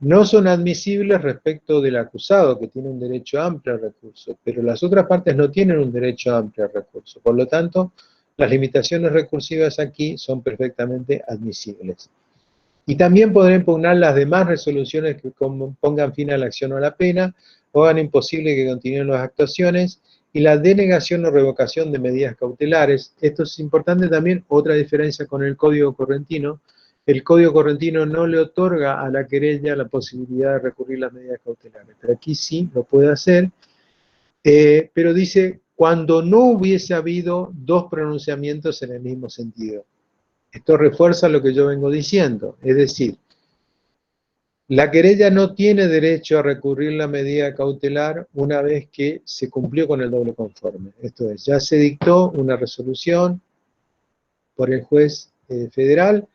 S1: no son admisibles respecto del acusado, que tiene un derecho amplio al recurso, pero las otras partes no tienen un derecho amplio al recurso. Por lo tanto, las limitaciones recursivas aquí son perfectamente admisibles. Y también podrá impugnar las demás resoluciones que pongan fin a la acción o a la pena, o hagan imposible que continúen las actuaciones, y la denegación o revocación de medidas cautelares. Esto es importante también, otra diferencia con el Código Correntino. El Código Correntino no le otorga a la querella la posibilidad de recurrir a las medidas cautelares, pero aquí sí lo puede hacer, pero dice, cuando no hubiese habido dos pronunciamientos en el mismo sentido. Esto refuerza lo que yo vengo diciendo, es decir, la querella no tiene derecho a recurrir la medida cautelar una vez que se cumplió con el doble conforme. Esto es, ya se dictó una resolución por el juez federal,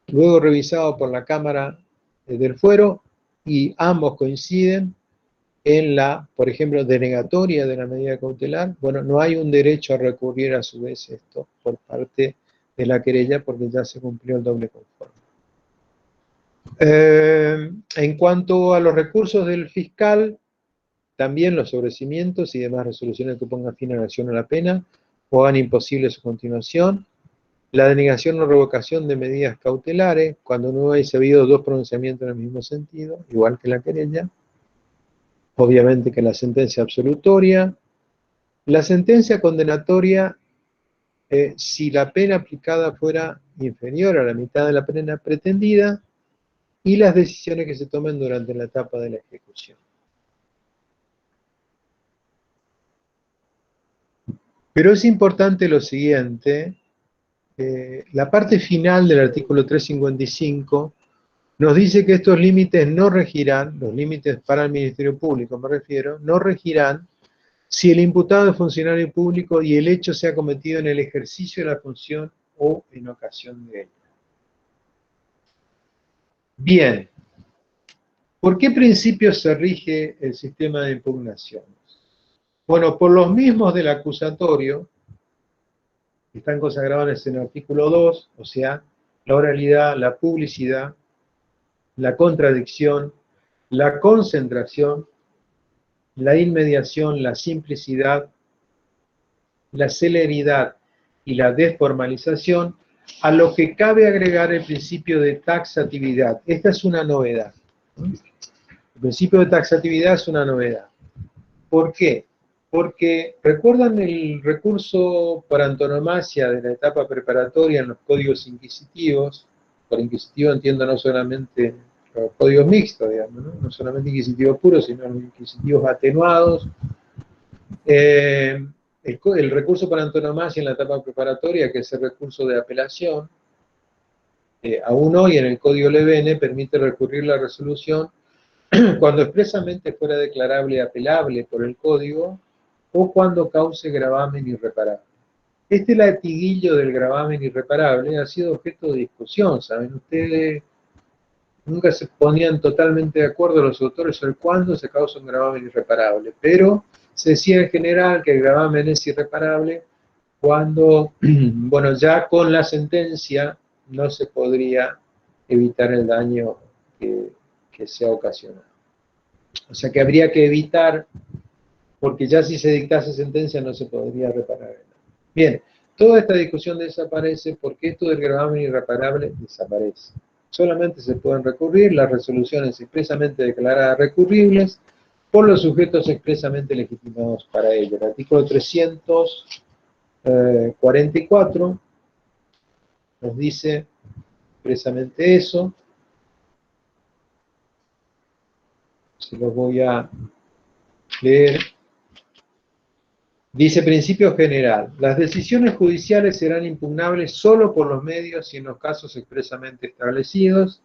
S1: luego revisado por la Cámara del Fuero, y ambos coinciden en la, por ejemplo, denegatoria de la medida cautelar. Bueno, no hay un derecho a recurrir a su vez esto por parte de la querella porque ya se cumplió el doble conforme. En cuanto a los recursos del fiscal, también los sobreseimientos y demás resoluciones que pongan fin a la acción o la pena o hagan imposible su continuación, la denegación o revocación de medidas cautelares, cuando no hubiese habido dos pronunciamientos en el mismo sentido, igual que la querella, obviamente que la sentencia absolutoria, la sentencia condenatoria, si la pena aplicada fuera inferior a la mitad de la pena pretendida, y las decisiones que se tomen durante la etapa de la ejecución. Pero es importante lo siguiente, la parte final del artículo 355 nos dice que estos límites no regirán, los límites para el Ministerio Público me refiero, no regirán si el imputado es funcionario público y el hecho sea cometido en el ejercicio de la función o en ocasión de ella. Bien, ¿por qué principios se rige el sistema de impugnaciones? Bueno, por los mismos del acusatorio, que están consagrados en el artículo 2, o sea, la oralidad, la publicidad, la contradicción, la concentración, la inmediación, la simplicidad, la celeridad y la desformalización, a lo que cabe agregar el principio de taxatividad. Esta es una novedad. El principio de taxatividad es una novedad. ¿Por qué? Porque, ¿recuerdan el recurso por antonomasia de la etapa preparatoria en los códigos inquisitivos? Por inquisitivo entiendo no solamente los códigos mixtos, digamos, ¿no? No solamente inquisitivos puros, sino los inquisitivos atenuados. El recurso para antonomasia en la etapa preparatoria, que es el recurso de apelación, aún hoy en el código LBN permite recurrir la resolución cuando expresamente fuera declarable y apelable por el código o cuando cause gravamen irreparable. Este latiguillo del gravamen irreparable ha sido objeto de discusión, ¿saben? Ustedes nunca se ponían totalmente de acuerdo los autores sobre cuándo se causa un gravamen irreparable, pero se decía en general que el gravamen es irreparable cuando, bueno, ya con la sentencia no se podría evitar el daño que se ha ocasionado. O sea que habría que evitar, porque ya si se dictase sentencia no se podría reparar el daño. Bien, toda esta discusión desaparece porque esto del gravamen irreparable desaparece. Solamente se pueden recurrir las resoluciones expresamente declaradas recurribles por los sujetos expresamente legitimados para ello. El artículo 344 nos dice expresamente eso. Se los voy a leer. Dice: principio general, las decisiones judiciales serán impugnables solo por los medios y en los casos expresamente establecidos,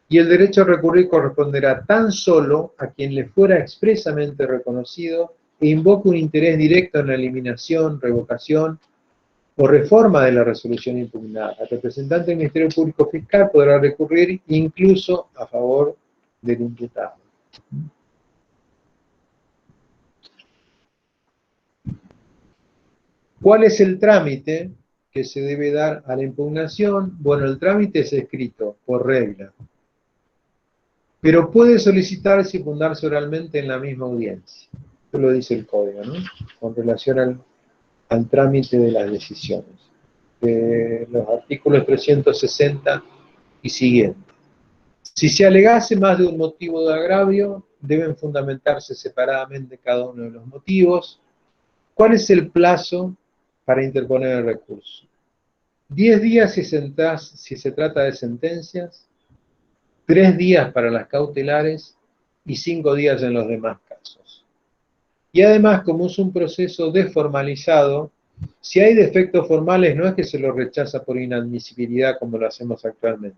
S1: y el derecho a recurrir corresponderá tan solo a quien le fuera expresamente reconocido e invoque un interés directo en la eliminación, revocación o reforma de la resolución impugnada. El representante del Ministerio Público Fiscal podrá recurrir incluso a favor del imputado. ¿Cuál es el trámite que se debe dar a la impugnación? Bueno, el trámite es escrito por regla, pero puede solicitarse y impugnarse oralmente en la misma audiencia. Esto lo dice el código, ¿no? Con relación al trámite de las decisiones. Los artículos 360 y siguientes. Si se alegase más de un motivo de agravio, deben fundamentarse separadamente cada uno de los motivos. ¿Cuál es el plazo para interponer el recurso? 10 días si se trata de sentencias, 3 días para las cautelares y 5 días en los demás casos. Y además, como es un proceso desformalizado, si hay defectos formales no es que se lo rechaza por inadmisibilidad como lo hacemos actualmente,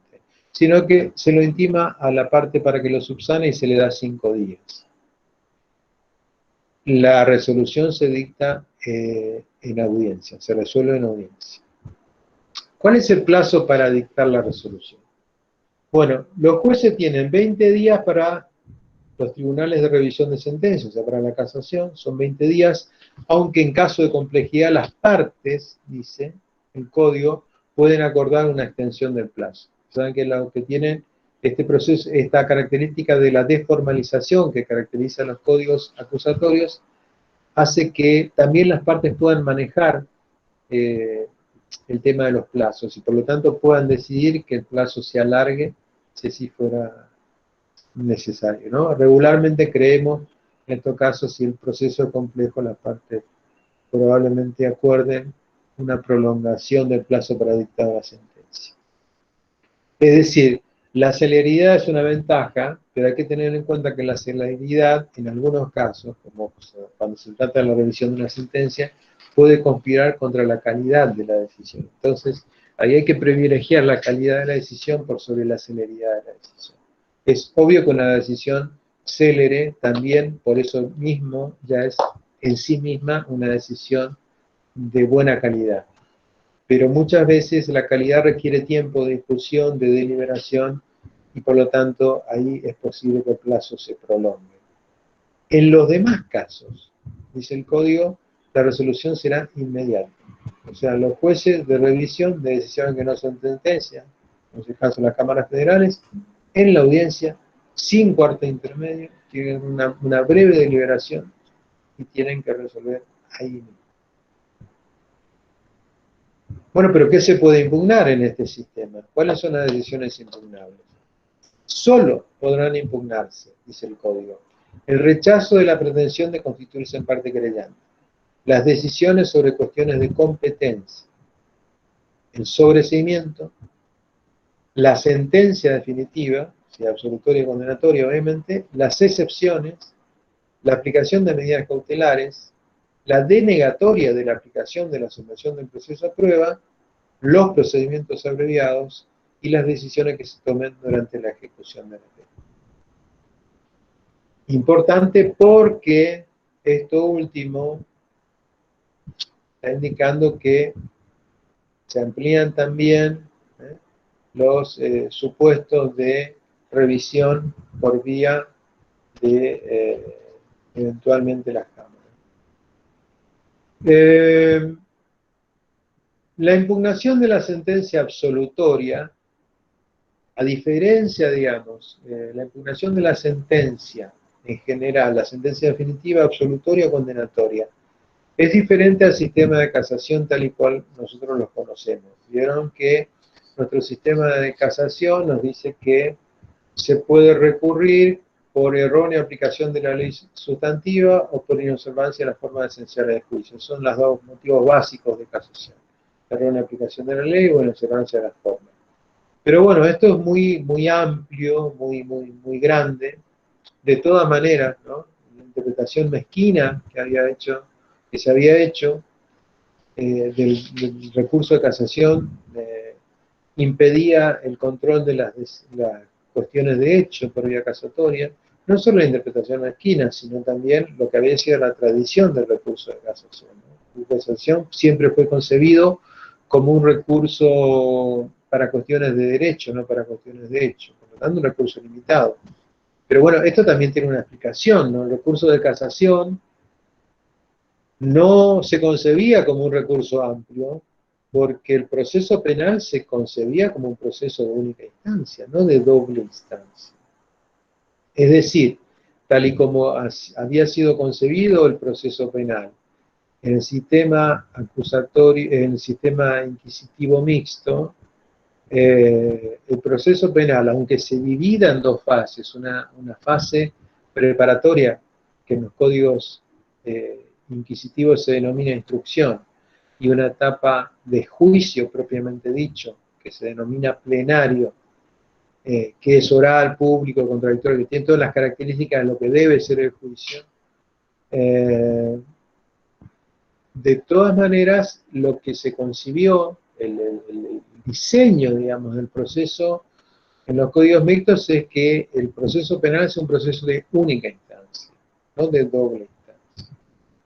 S1: sino que se lo intima a la parte para que lo subsane y se le da 5 días. La resolución se dicta en audiencia, se resuelve en audiencia. ¿Cuál es el plazo para dictar la resolución? Bueno, los jueces tienen 20 días para los tribunales de revisión de sentencias, o sea, para la casación, son 20 días, aunque en caso de complejidad las partes, dice el código, pueden acordar una extensión del plazo. Saben que lo que tienen este proceso, esta característica de la desformalización que caracteriza los códigos acusatorios, hace que también las partes puedan manejar el tema de los plazos y por lo tanto puedan decidir que el plazo se alargue si así fuera necesario, ¿no? Regularmente creemos, en estos casos, si el proceso es complejo, las partes probablemente acuerden una prolongación del plazo para dictar la sentencia. Es decir, la celeridad es una ventaja, pero hay que tener en cuenta que la celeridad, en algunos casos, como cuando se trata de la revisión de una sentencia, puede conspirar contra la calidad de la decisión. Entonces, ahí hay que privilegiar la calidad de la decisión por sobre la celeridad de la decisión. Es obvio que una decisión célere también, por eso mismo, ya es en sí misma una decisión de buena calidad. Pero muchas veces la calidad requiere tiempo de discusión, de deliberación, y por lo tanto ahí es posible que el plazo se prolongue. En los demás casos, dice el código, la resolución será inmediata. O sea, los jueces de revisión de decisiones que no son sentencias, en este caso las cámaras federales, en la audiencia, sin cuarto intermedio, tienen una breve deliberación y tienen que resolver ahí mismo. Bueno, pero ¿qué se puede impugnar en este sistema? ¿Cuáles son las decisiones impugnables? Solo podrán impugnarse, dice el código, el rechazo de la pretensión de constituirse en parte querellante, las decisiones sobre cuestiones de competencia, el sobreseimiento, la sentencia definitiva, sentencia absolutoria y condenatoria, obviamente, las excepciones, la aplicación de medidas cautelares, la denegatoria de la aplicación de la suspensión del proceso a prueba, los procedimientos abreviados y las decisiones que se tomen durante la ejecución de la ley. Importante porque esto último está indicando que se amplían también los supuestos de revisión por vía de eventualmente las cámaras. La impugnación de la sentencia absolutoria, a diferencia, digamos, la impugnación de la sentencia en general, la sentencia definitiva, absolutoria o condenatoria, es diferente al sistema de casación tal y cual nosotros lo conocemos. Vieron que nuestro sistema de casación nos dice que se puede recurrir por errónea aplicación de la ley sustantiva o por inobservancia de las formas esenciales de juicio. Son los dos motivos básicos de casación. Errónea aplicación de la ley o inobservancia de las formas. Pero bueno, esto es muy amplio, muy grande. De todas maneras, ¿no? La interpretación mezquina que se había hecho del recurso de casación impedía el control de las cuestiones de hecho por vía casatoria, no solo la interpretación mezquina, sino también lo que había sido la tradición del recurso de casación, ¿no? La casación siempre fue concebido como un recurso para cuestiones de derecho, no para cuestiones de hecho, por lo tanto un recurso limitado. Pero bueno, esto también tiene una explicación, ¿no? El recurso de casación no se concebía como un recurso amplio, porque el proceso penal se concebía como un proceso de única instancia, no de doble instancia. Es decir, tal y como había sido concebido el proceso penal en el sistema acusatorio, en el sistema inquisitivo mixto, el proceso penal, aunque se divida en dos fases, una fase preparatoria, que en los códigos inquisitivos se denomina instrucción, y una etapa de juicio propiamente dicho, que se denomina plenario, que es oral, público, contradictorio, que tiene todas las características de lo que debe ser el juicio. De todas maneras, lo que se concibió, el diseño, digamos, del proceso en los códigos mixtos es que el proceso penal es un proceso de única instancia, no de doble instancia.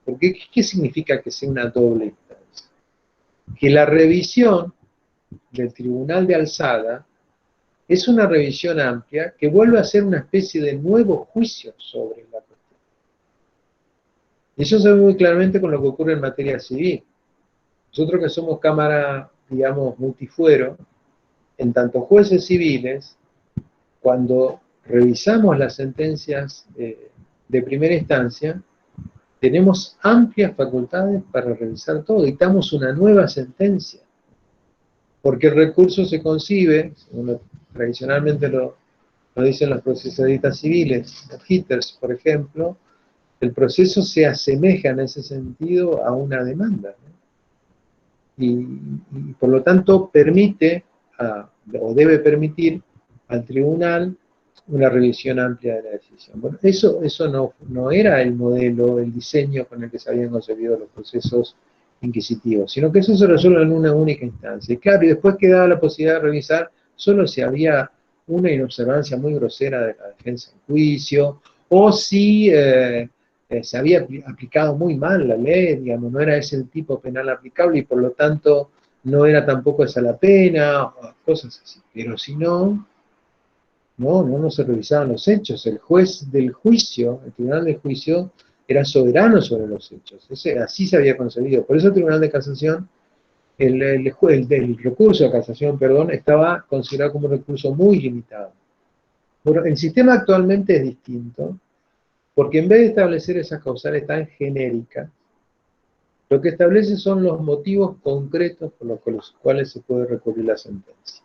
S1: ¿Por qué? ¿Qué significa que sea una doble instancia? Que la revisión del tribunal de alzada es una revisión amplia que vuelve a ser una especie de nuevo juicio sobre la cuestión. Y eso se ve muy claramente con lo que ocurre en materia civil. Nosotros que somos cámara, digamos, multifuero, en tanto jueces civiles, cuando revisamos las sentencias de primera instancia, tenemos amplias facultades para revisar todo, dictamos una nueva sentencia, porque el recurso se concibe, según tradicionalmente lo dicen los procesalistas civiles, los hitters, por ejemplo, el proceso se asemeja en ese sentido a una demanda, ¿no? Y por lo tanto permite, o debe permitir al tribunal una revisión amplia de la decisión. Bueno, eso no era el modelo, el diseño con el que se habían concebido los procesos inquisitivos, sino que eso se resuelve en una única instancia. Y claro, y después quedaba la posibilidad de revisar solo si había una inobservancia muy grosera de la defensa en juicio, o si se había aplicado muy mal la ley, digamos, no era ese el tipo penal aplicable y por lo tanto no era tampoco esa la pena, o cosas así. Pero si no se revisaban los hechos. El juez del juicio, el tribunal del juicio, era soberano sobre los hechos. Así se había concebido. Por eso el tribunal de casación, el recurso de casación, perdón, estaba considerado como un recurso muy limitado. Bueno, el sistema actualmente es distinto, porque en vez de establecer esas causales tan genéricas, lo que establece son los motivos concretos por los cuales se puede recurrir la sentencia.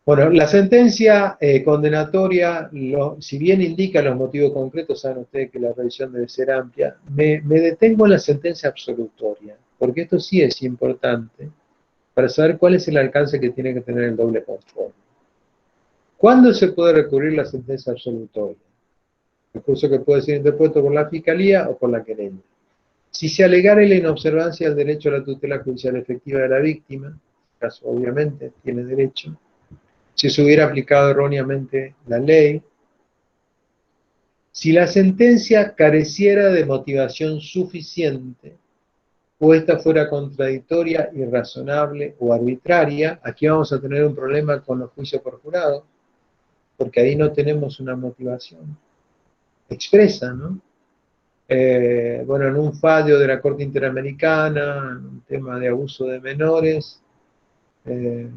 S1: Bueno, la sentencia condenatoria, si bien indica los motivos concretos, saben ustedes que la revisión debe ser amplia, me detengo en la sentencia absolutoria, porque esto sí es importante para saber cuál es el alcance que tiene que tener el doble control. ¿Cuándo se puede recurrir la sentencia absolutoria? Recurso que puede ser interpuesto por la Fiscalía o por la querella. Si se alegara la inobservancia del derecho a la tutela judicial efectiva de la víctima, en este caso obviamente tiene derecho, si se hubiera aplicado erróneamente la ley, si la sentencia careciera de motivación suficiente, o esta fuera contradictoria, irrazonable o arbitraria, aquí vamos a tener un problema con los juicios por jurado, porque ahí no tenemos una motivación expresa, ¿no? Bueno, en un fallo de la Corte Interamericana, en un tema de abuso de menores, de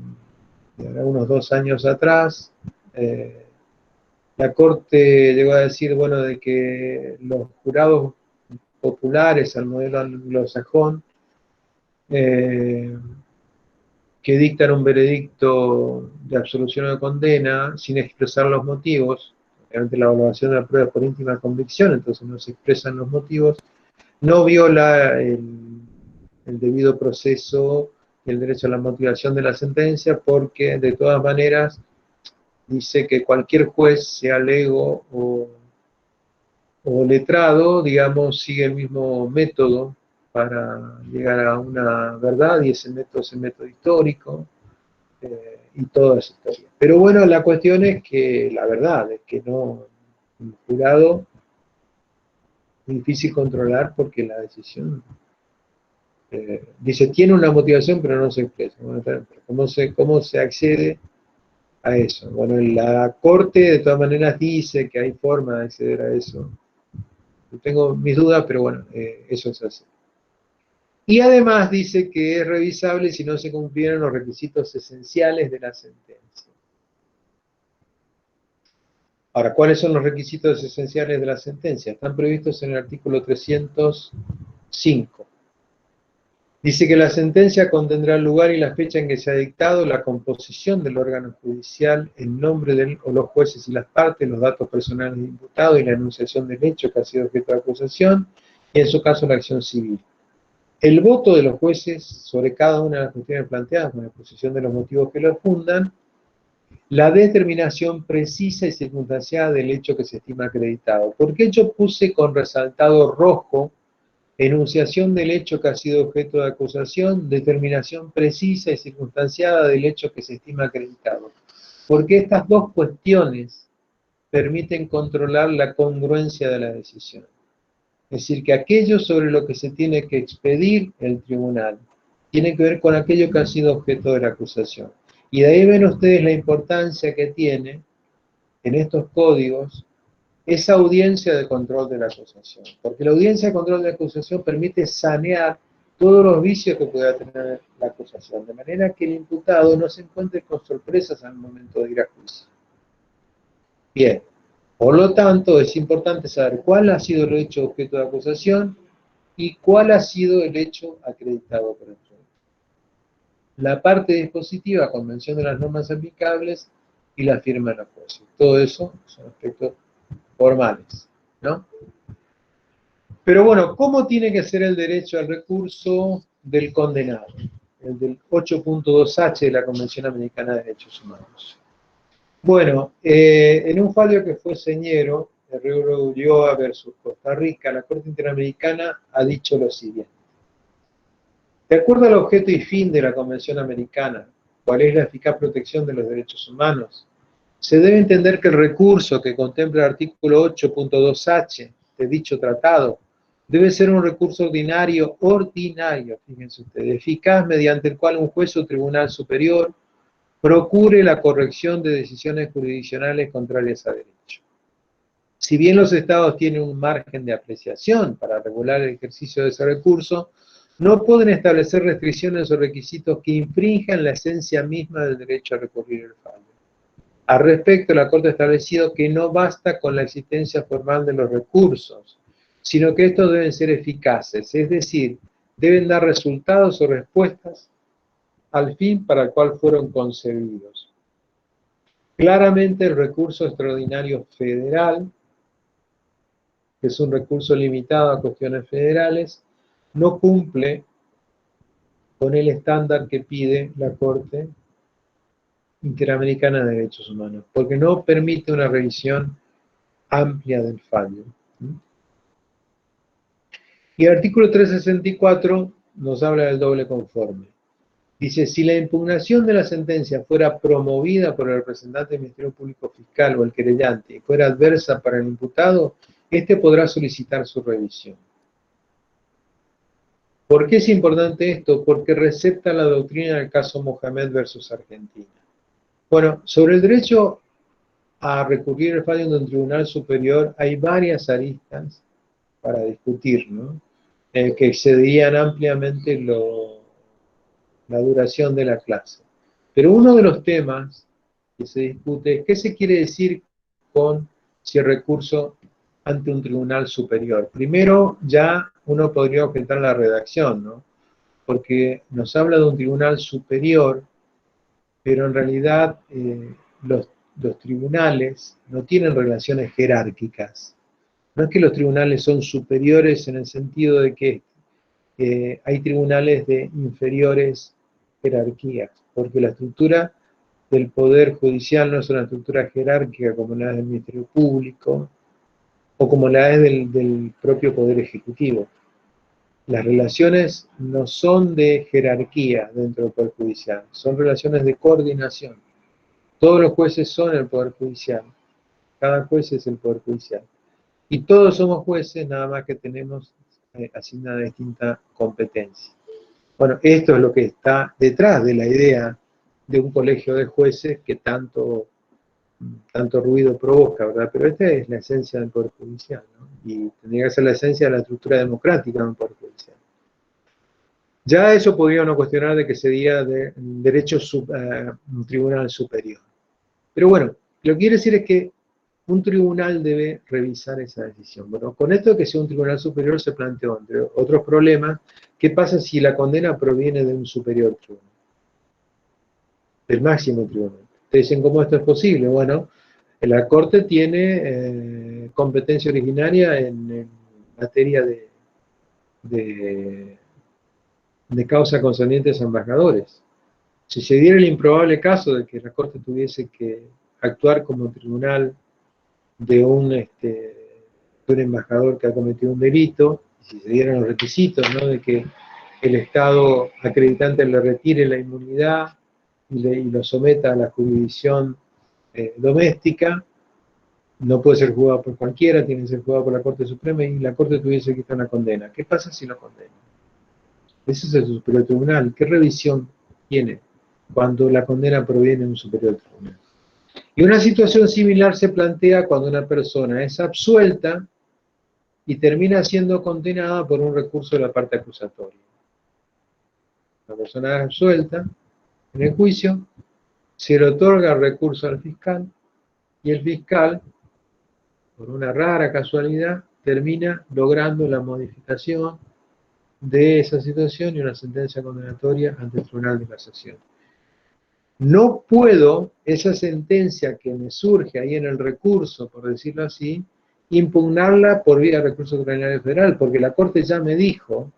S1: unos 2 años atrás, la Corte llegó a decir, bueno, de que los jurados populares al modelo anglosajón, que dictan un veredicto de absolución o de condena sin expresar los motivos, obviamente la evaluación de la prueba por íntima convicción, entonces no se expresan los motivos, no viola el debido proceso y el derecho a la motivación de la sentencia, porque de todas maneras dice que cualquier juez, sea lego o letrado, digamos, sigue el mismo método para llegar a una verdad, y ese método es el método histórico, y toda esa historia. Pero bueno, la cuestión es que, la verdad, es que no, un jurado es difícil controlar porque la decisión, dice, tiene una motivación pero no se expresa. Bueno, ¿cómo se accede a eso? Bueno, la Corte de todas maneras dice que hay forma de acceder a eso. Yo tengo mis dudas, pero bueno, eso es así. Y además dice que es revisable si no se cumplieron los requisitos esenciales de la sentencia. Ahora, ¿cuáles son los requisitos esenciales de la sentencia? Están previstos en el artículo 305. Dice que la sentencia contendrá el lugar y la fecha en que se ha dictado, la composición del órgano judicial, el nombre de los jueces y las partes, los datos personales del imputado y la enunciación del hecho que ha sido objeto de acusación, y en su caso la acción civil. El voto de los jueces sobre cada una de las cuestiones planteadas, con la exposición de los motivos que lo fundan, la determinación precisa y circunstanciada del hecho que se estima acreditado. ¿Por qué yo puse con resaltado rojo enunciación del hecho que ha sido objeto de acusación, determinación precisa y circunstanciada del hecho que se estima acreditado? Porque estas dos cuestiones permiten controlar la congruencia de la decisión. Es decir, que aquello sobre lo que se tiene que expedir el tribunal tiene que ver con aquello que ha sido objeto de la acusación. Y de ahí ven ustedes la importancia que tiene en estos códigos esa audiencia de control de la acusación. Porque la audiencia de control de la acusación permite sanear todos los vicios que pueda tener la acusación, de manera que el imputado no se encuentre con sorpresas al momento de ir a juicio. Bien. Por lo tanto, es importante saber cuál ha sido el hecho objeto de acusación y cuál ha sido el hecho acreditado por el tribunal. La parte dispositiva, convención de las normas aplicables y la firma de los jueces. Todo eso son aspectos formales, ¿no? Pero bueno, ¿cómo tiene que ser el derecho al recurso del condenado? El del 8.2H de la Convención Americana de Derechos Humanos. Bueno, en un fallo que fue señero, el Río Ulloa versus Costa Rica, la Corte Interamericana ha dicho lo siguiente. De acuerdo al objeto y fin de la Convención Americana, cuál es la eficaz protección de los derechos humanos, se debe entender que el recurso que contempla el artículo 8.2H de dicho tratado debe ser un recurso ordinario, fíjense ustedes, eficaz mediante el cual un juez o tribunal superior procure la corrección de decisiones jurisdiccionales contrarias a derecho. Si bien los estados tienen un margen de apreciación para regular el ejercicio de ese recurso, no pueden establecer restricciones o requisitos que infrinjan la esencia misma del derecho a recurrir el fallo. Al respecto, la Corte ha establecido que no basta con la existencia formal de los recursos, sino que estos deben ser eficaces, es decir, deben dar resultados o respuestas al fin para el cual fueron concebidos. Claramente el recurso extraordinario federal, que es un recurso limitado a cuestiones federales, no cumple con el estándar que pide la Corte Interamericana de Derechos Humanos, porque no permite una revisión amplia del fallo. Y el artículo 364 nos habla del doble conforme. Dice, si la impugnación de la sentencia fuera promovida por el representante del Ministerio Público Fiscal o el querellante y fuera adversa para el imputado, éste podrá solicitar su revisión. ¿Por qué es importante esto? Porque recepta la doctrina del caso Mohamed versus Argentina. Bueno, sobre el derecho a recurrir el fallo de un tribunal superior hay varias aristas para discutir, ¿no? Que excederían ampliamente la duración de la clase. Pero uno de los temas que se discute es qué se quiere decir con si el recurso ante un tribunal superior. Primero, ya uno podría objetar la redacción, ¿no? Porque nos habla de un tribunal superior, pero en realidad los tribunales no tienen relaciones jerárquicas. No es que los tribunales son superiores en el sentido de que hay tribunales de inferiores jerarquías, porque la estructura del Poder Judicial no es una estructura jerárquica como la del Ministerio Público o como la es del propio Poder Ejecutivo. Las relaciones no son de jerarquía dentro del Poder Judicial, son relaciones de coordinación. Todos los jueces son el Poder Judicial, cada juez es el Poder Judicial. Y todos somos jueces, nada más que tenemos asignada distinta competencia. Bueno, esto es lo que está detrás de la idea de un colegio de jueces que tanto ruido provoca, ¿verdad? Pero esta es la esencia del Poder Judicial, ¿no? Y tendría que ser la esencia de la estructura democrática del Poder Judicial. Ya eso podría uno cuestionar de que sería de derecho un tribunal superior. Pero bueno, lo que quiere decir es que un tribunal debe revisar esa decisión. Bueno, con esto de que sea un tribunal superior se planteó, entre otros problemas, ¿qué pasa si la condena proviene de un superior tribunal? Del máximo tribunal. Ustedes dicen, ¿cómo esto es posible? Bueno, la Corte tiene competencia originaria en materia de causa concernientes a embajadores. Si se diera el improbable caso de que la Corte tuviese que actuar como tribunal de un embajador que ha cometido un delito, y si se dieran los requisitos, ¿no?, de que el Estado acreditante le retire la inmunidad y lo someta a la jurisdicción doméstica, no puede ser juzgado por cualquiera, tiene que ser juzgado por la Corte Suprema y la Corte tuviese que quitar una condena. ¿Qué pasa si lo condena? Ese es el superior tribunal. ¿Qué revisión tiene cuando la condena proviene de un superior tribunal? Y una situación similar se plantea cuando una persona es absuelta y termina siendo condenada por un recurso de la parte acusatoria. La persona es absuelta en el juicio, se le otorga el recurso al fiscal y el fiscal, por una rara casualidad, termina logrando la modificación de esa situación y una sentencia condenatoria ante el Tribunal de Casación. No puedo, esa sentencia que me surge ahí en el recurso, por decirlo así, impugnarla por vía de recurso extraordinario federal, porque la Corte ya me dijo,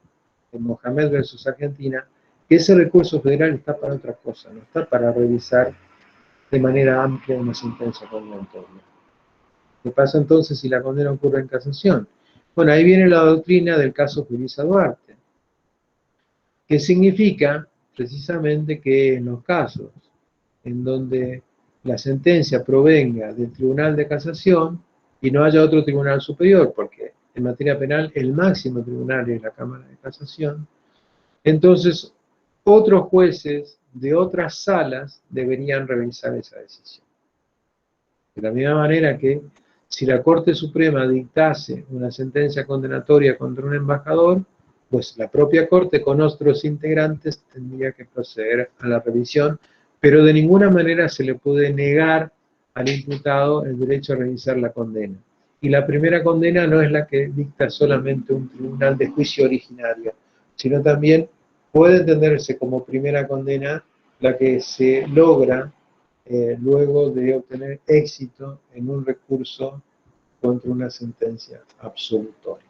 S1: en Mohamed versus Argentina, que ese recurso federal está para otra cosa, no está para revisar de manera amplia una sentencia condenatoria. ¿Qué pasa entonces si la condena ocurre en casación? Bueno, ahí viene la doctrina del caso Julissa Duarte, que significa precisamente que en los casos en donde la sentencia provenga del Tribunal de Casación y no haya otro tribunal superior, porque en materia penal el máximo tribunal es la Cámara de Casación, entonces otros jueces de otras salas deberían revisar esa decisión. De la misma manera que si la Corte Suprema dictase una sentencia condenatoria contra un embajador, pues la propia Corte con otros integrantes tendría que proceder a la revisión, pero de ninguna manera se le puede negar al imputado el derecho a revisar la condena. Y la primera condena no es la que dicta solamente un tribunal de juicio originario, sino también puede entenderse como primera condena la que se logra luego de obtener éxito en un recurso contra una sentencia absolutoria.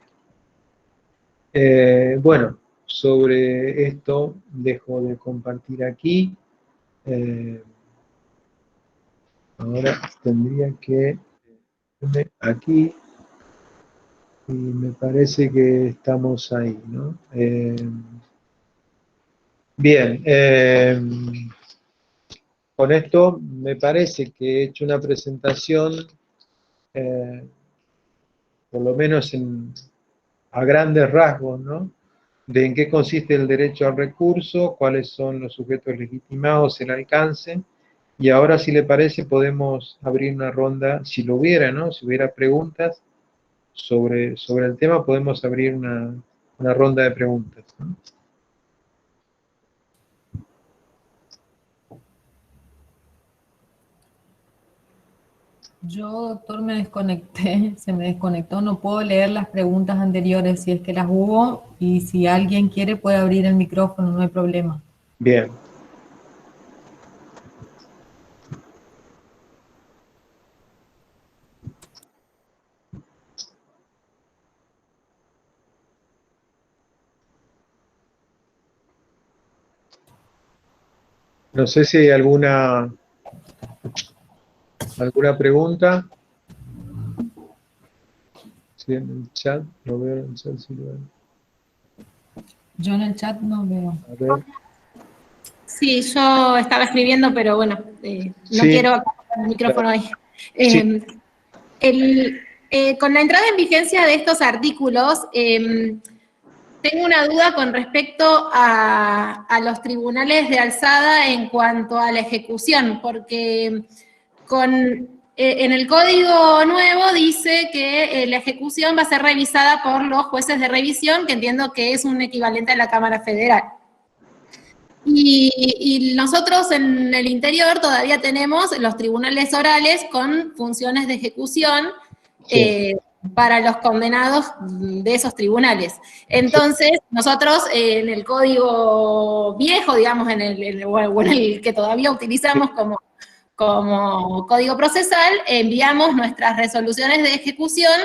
S1: Bueno, sobre esto dejo de compartir aquí. Ahora tendría que irme aquí y me parece que estamos ahí, ¿no? Bien, con esto me parece que he hecho una presentación, por lo menos a grandes rasgos, ¿no? De en qué consiste el derecho al recurso, cuáles son los sujetos legitimados, el alcance, y ahora, si le parece, podemos abrir una ronda, si lo hubiera, ¿no? Si hubiera preguntas sobre el tema, podemos abrir una ronda de preguntas, ¿no?
S6: Yo, doctor, me desconecté, se me desconectó, no puedo leer las preguntas anteriores si es que las hubo, y si alguien quiere puede abrir el micrófono, no hay problema.
S1: Bien. No sé si hay alguna pregunta. Sí, en el chat, lo veo en el chat, sí lo veo.
S6: Yo en el chat no veo.
S1: A ver.
S5: Sí, yo estaba escribiendo, pero bueno, no
S1: Sí.
S5: quiero apagar el micrófono ahí.
S1: Sí.
S5: Con la entrada en vigencia de estos artículos, tengo una duda con respecto a los tribunales de alzada en cuanto a la ejecución, porque en el código nuevo dice que la ejecución va a ser revisada por los jueces de revisión, que entiendo que es un equivalente a la Cámara Federal. Y nosotros en el interior todavía tenemos los tribunales orales con funciones de ejecución,
S1: Sí.
S5: para los condenados de esos tribunales. Entonces, nosotros en el código viejo, digamos, en el que todavía utilizamos como código procesal, enviamos nuestras resoluciones de ejecución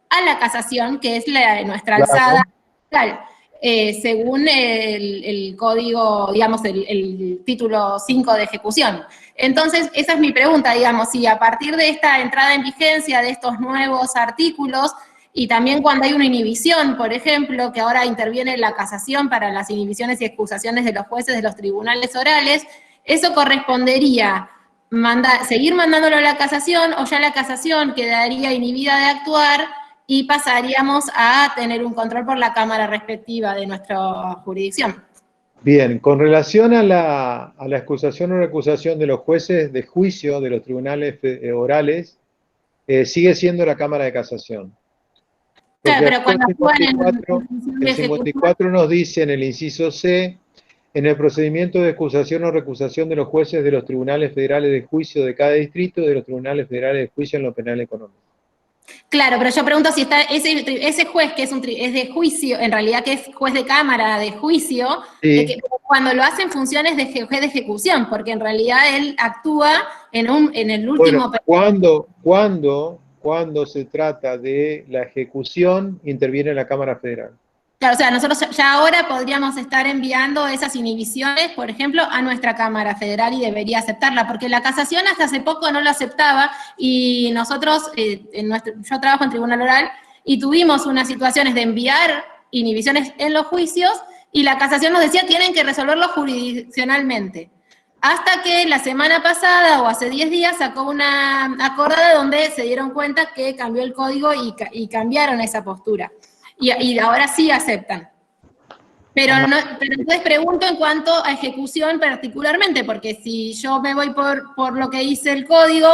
S5: a la casación, que es nuestra alzada fiscal, según el código, digamos, el título 5 de ejecución. Entonces, esa es mi pregunta, digamos, si a partir de esta entrada en vigencia de estos nuevos artículos, y también cuando hay una inhibición, por ejemplo, que ahora interviene la casación para las inhibiciones y excusaciones de los jueces de los tribunales orales, eso correspondería seguir mandándolo a la casación, o ya la casación quedaría inhibida de actuar y pasaríamos a tener un control por la Cámara respectiva de nuestra jurisdicción.
S1: Bien, con relación a la excusación o recusación de los jueces de juicio de los tribunales orales, sigue siendo la Cámara de Casación. Porque
S5: Claro, pero cuando actúan
S1: el 54 nos dice en el inciso C, en el procedimiento de excusación o recusación de los jueces de los tribunales federales de juicio de cada distrito y de los tribunales federales de juicio en lo penal económico.
S5: Claro, pero yo pregunto si está ese juez que es de juicio, en realidad que es juez de cámara de juicio,
S1: Sí.
S5: cuando lo hacen funciones de juez de ejecución, porque en realidad él actúa en el último...
S1: Bueno, cuando se trata de la ejecución, interviene la Cámara Federal.
S5: Claro, o sea, nosotros ya ahora podríamos estar enviando esas inhibiciones, por ejemplo, a nuestra Cámara Federal, y debería aceptarla, porque la casación hasta hace poco no lo aceptaba, y nosotros, yo trabajo en tribunal oral, y tuvimos unas situaciones de enviar inhibiciones en los juicios, y la casación nos decía tienen que resolverlo jurisdiccionalmente. Hasta que la semana pasada, o hace 10 días, sacó una acordada donde se dieron cuenta que cambió el código y cambiaron esa postura. Y ahora sí aceptan. Pero entonces pregunto en cuanto a ejecución particularmente, porque si yo me voy por lo que dice el código,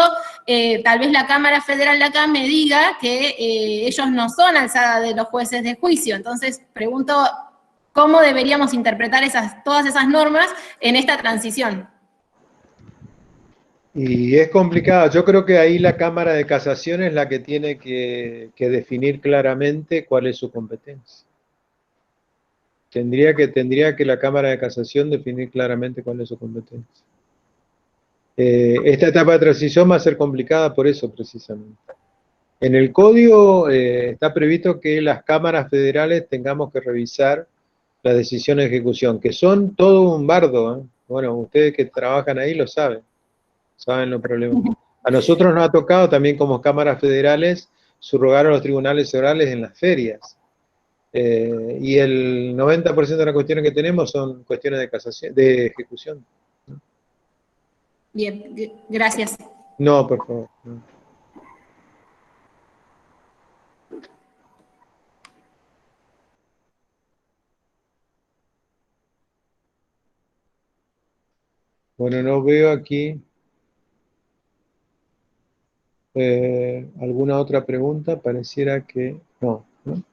S5: tal vez la Cámara Federal de acá me diga que ellos no son alzada de los jueces de juicio. Entonces pregunto cómo deberíamos interpretar todas esas normas en esta transición.
S1: Y es complicado. Yo creo que ahí la Cámara de Casación es la que tiene que definir claramente cuál es su competencia. Tendría que la Cámara de Casación definir claramente cuál es su competencia. Esta etapa de transición va a ser complicada por eso, precisamente. En el código está previsto que las cámaras federales tengamos que revisar las decisiones de ejecución, que son todo un bardo, ¿eh? Bueno, ustedes que trabajan ahí lo saben los problemas. A nosotros nos ha tocado también como cámaras federales subrogar a los tribunales orales en las ferias. Y el 90% de las cuestiones que tenemos son cuestiones de casación, de ejecución.
S5: Bien, gracias.
S1: No, por favor. No. Bueno, no veo aquí alguna otra pregunta. Pareciera que no, ¿no?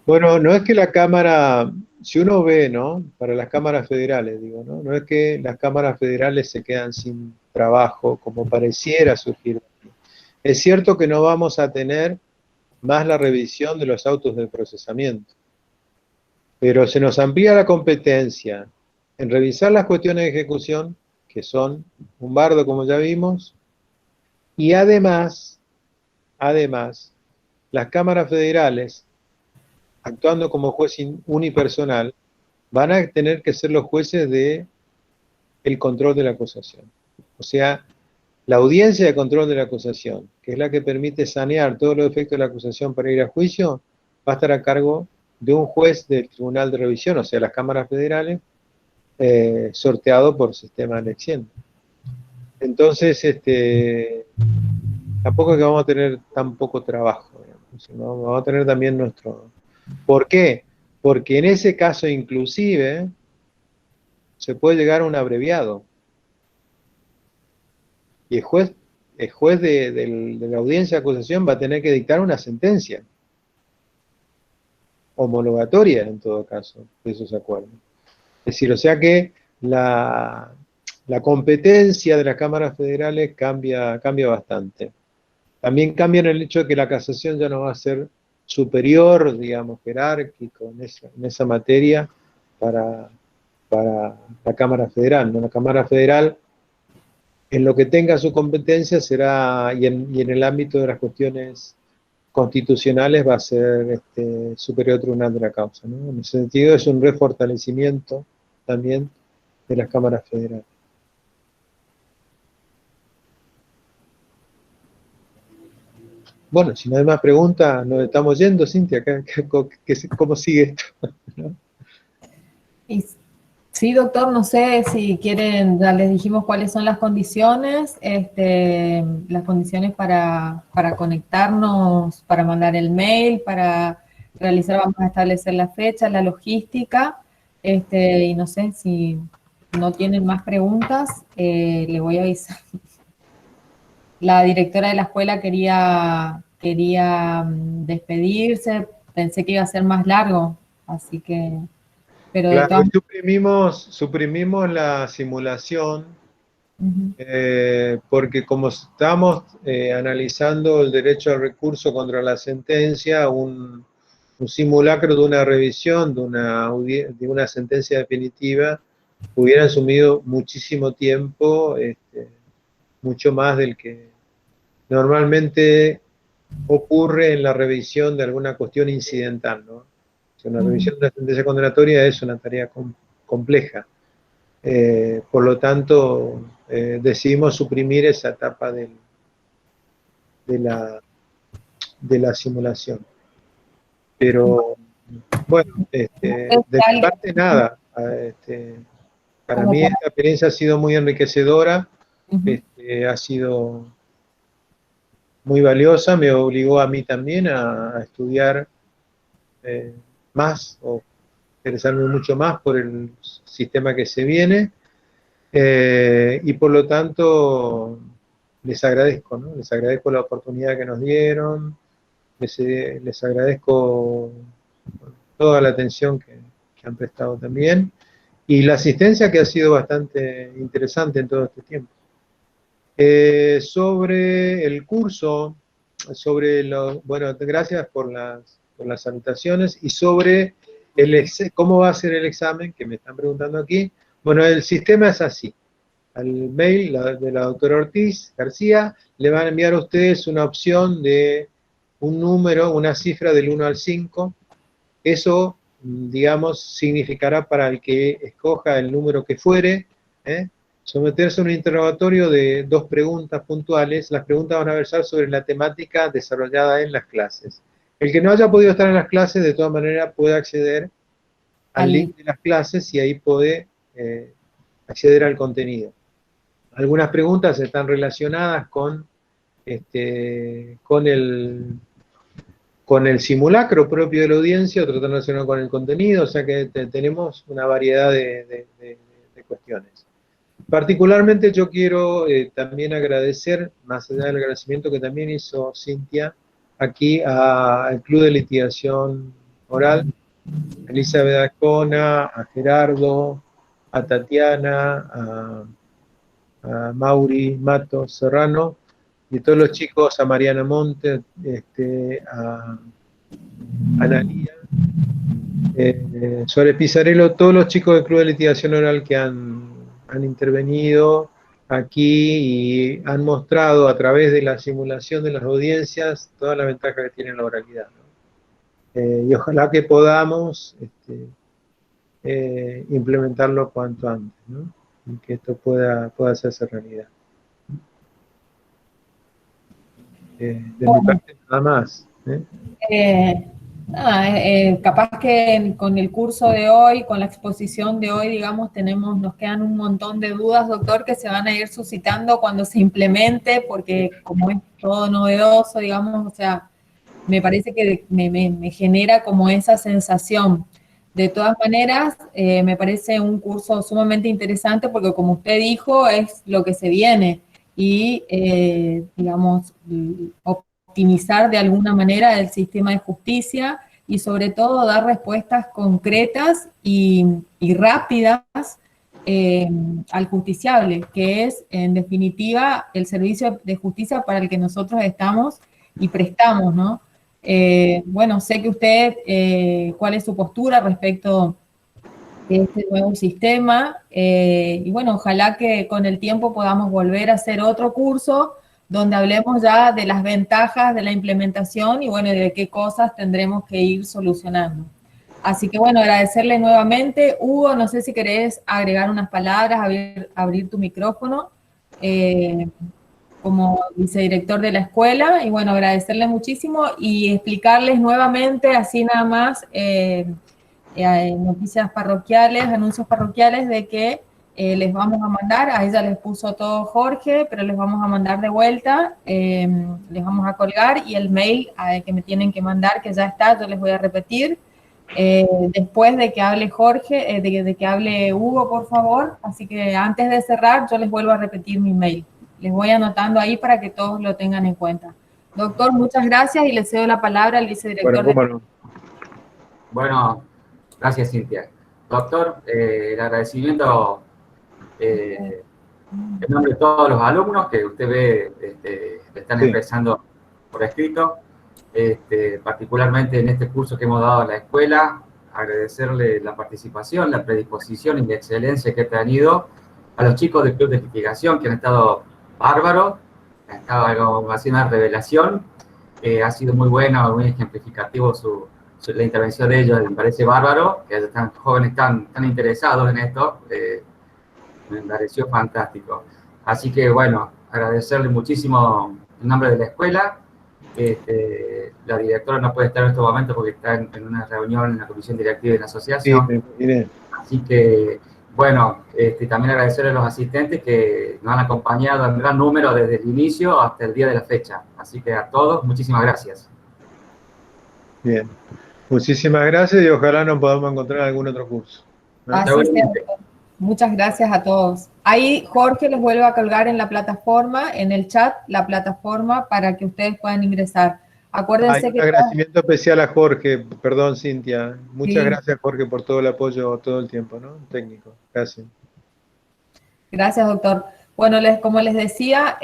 S1: Bueno, no es que la Cámara, si uno ve, ¿no? Para las cámaras federales, digo, ¿no? No es que las cámaras federales se quedan sin trabajo, como pareciera surgir. Es cierto que no vamos a tener más la revisión de los autos de procesamiento, pero se nos amplía la competencia en revisar las cuestiones de ejecución, que son un bardo, como ya vimos, y además, las cámaras federales, actuando como juez unipersonal, van a tener que ser los jueces de el control de la acusación. O sea, la audiencia de control de la acusación, que es la que permite sanear todos los efectos de la acusación para ir a juicio, va a estar a cargo de un juez del Tribunal de Revisión, o sea, las cámaras federales, sorteado por sistema de elección. Entonces, tampoco es que vamos a tener tan poco trabajo, digamos, sino vamos a tener también nuestro... ¿Por qué? Porque en ese caso inclusive se puede llegar a un abreviado. Y el juez de la audiencia de acusación va a tener que dictar una sentencia homologatoria, en todo caso, de esos acuerdos. Es decir, o sea que la competencia de las cámaras federales cambia bastante. También cambia en el hecho de que la casación ya no va a ser superior, digamos, jerárquico en esa materia para la Cámara Federal, ¿no? La Cámara Federal, en lo que tenga su competencia, será, y en el ámbito de las cuestiones constitucionales, va a ser superior tribunal de la causa, ¿no? En ese sentido, es un refortalecimiento también de las cámaras federales. Bueno, si no hay más preguntas, nos estamos yendo, Cintia. ¿Cómo sigue esto? ¿No?
S6: Sí, doctor, no sé si quieren, ya les dijimos cuáles son las condiciones para conectarnos, para mandar el mail, para realizar, vamos a establecer la fecha, la logística, y no sé si no tienen más preguntas, le voy a avisar. La directora de la escuela quería despedirse, pensé que iba a ser más largo, así que... Pero
S1: claro, suprimimos la simulación, porque como estamos analizando el derecho al recurso contra la sentencia, un simulacro de una revisión de una sentencia definitiva hubiera asumido muchísimo tiempo, mucho más del que normalmente ocurre en la revisión de alguna cuestión incidental, ¿no? Una revisión de una sentencia condenatoria es una tarea compleja. Por lo tanto, decidimos suprimir esa etapa de la simulación. Pero, bueno, de mi parte nada. Para mí esta experiencia ha sido muy enriquecedora, ha sido muy valiosa, me obligó a mí también a estudiar más, o interesarme mucho más por el sistema que se viene, y por lo tanto les agradezco, ¿no? Les agradezco la oportunidad que nos dieron, les agradezco toda la atención que han prestado también, y la asistencia que ha sido bastante interesante en todo este tiempo. Sobre el curso, bueno, gracias por las salutaciones, y sobre cómo va a ser el examen, que me están preguntando aquí. Bueno, el sistema es así. Al mail de la doctora Ortiz García le van a enviar a ustedes una opción de un número, una cifra del 1 al 5. Eso, digamos, significará para el que escoja el número que fuere, someterse a un interrogatorio de 2 preguntas puntuales. Las preguntas van a versar sobre la temática desarrollada en las clases. El que no haya podido estar en las clases, de todas maneras, puede acceder al link de las clases y ahí puede acceder al contenido. Algunas preguntas están relacionadas con el simulacro propio de la audiencia, otras están relacionadas con el contenido, o sea que tenemos una variedad de cuestiones. Particularmente yo quiero también agradecer, más allá del agradecimiento que también hizo Cintia, aquí al Club de Litigación Oral, a Elizabeth Ascona, a Gerardo, a Tatiana, a Mauri Matos Serrano, y a todos los chicos, a Mariana Monte, a Analia, Suárez Pizarello, todos los chicos del Club de Litigación Oral que han intervenido aquí y han mostrado a través de la simulación de las audiencias toda la ventaja que tiene la oralidad, ¿no? Y ojalá que podamos implementarlo cuanto antes, ¿no? Y que esto pueda hacerse realidad. De mi parte nada más.
S6: Capaz que con el curso de hoy, con la exposición de hoy, digamos, nos quedan un montón de dudas, doctor, que se van a ir suscitando cuando se implemente, porque como es todo novedoso, digamos, o sea, me parece que me genera como esa sensación. De todas maneras, me parece un curso sumamente interesante porque, como usted dijo, es lo que se viene y, digamos, optimizar de alguna manera el sistema de justicia y sobre todo dar respuestas concretas y rápidas al justiciable, que es en definitiva el servicio de justicia para el que nosotros estamos y prestamos, ¿no? Bueno, sé que usted, cuál es su postura respecto de este nuevo sistema, y bueno, ojalá que con el tiempo podamos volver a hacer otro curso donde hablemos ya de las ventajas de la implementación y bueno, de qué cosas tendremos que ir solucionando. Así que bueno, agradecerle nuevamente. Hugo, no sé si querés agregar unas palabras, abrir tu micrófono, como vicedirector de la escuela, y bueno, agradecerle muchísimo y explicarles nuevamente, así nada más, noticias parroquiales, anuncios parroquiales de que les vamos a mandar, a ella les puso todo Jorge, pero les vamos a mandar de vuelta, les vamos a colgar, y el mail que me tienen que mandar, que ya está, yo les voy a repetir, después de que hable Jorge, de que hable Hugo, por favor, así que antes de cerrar, yo les vuelvo a repetir mi mail. Les voy anotando ahí para que todos lo tengan en cuenta. Doctor, muchas gracias y le cedo la palabra al vicedirector.
S2: Bueno, gracias, Cintia. Doctor, el agradecimiento en nombre de todos los alumnos que usted ve, están expresando por escrito, particularmente en este curso que hemos dado a la escuela, agradecerle la participación, la predisposición y la excelencia que han tenido a los chicos del Club de Litigación que han estado bárbaros, estaba haciendo una revelación, ha sido muy buena, muy ejemplificativo la intervención de ellos, me parece bárbaro, que están jóvenes tan interesados en esto, me pareció fantástico. Así que bueno, agradecerle muchísimo en nombre de la escuela. La directora no puede estar en este momento porque está en una reunión en la comisión directiva de la asociación.
S1: Sí,
S2: así que bueno, también agradecerle a los asistentes que nos han acompañado en gran número desde el inicio hasta el día de la fecha. Así que a todos, muchísimas gracias.
S1: Bien, muchísimas gracias y ojalá nos podamos encontrar en algún otro curso, ¿no?
S6: Así sea. Muchas gracias a todos. Ahí Jorge les vuelve a colgar en la plataforma, en el chat, la plataforma para que ustedes puedan ingresar. Acuérdense que... Un
S1: agradecimiento especial a Jorge, perdón Cintia, muchas gracias Jorge por todo el apoyo todo el tiempo, ¿no? Técnico, gracias.
S6: Gracias, doctor. Bueno, como les decía,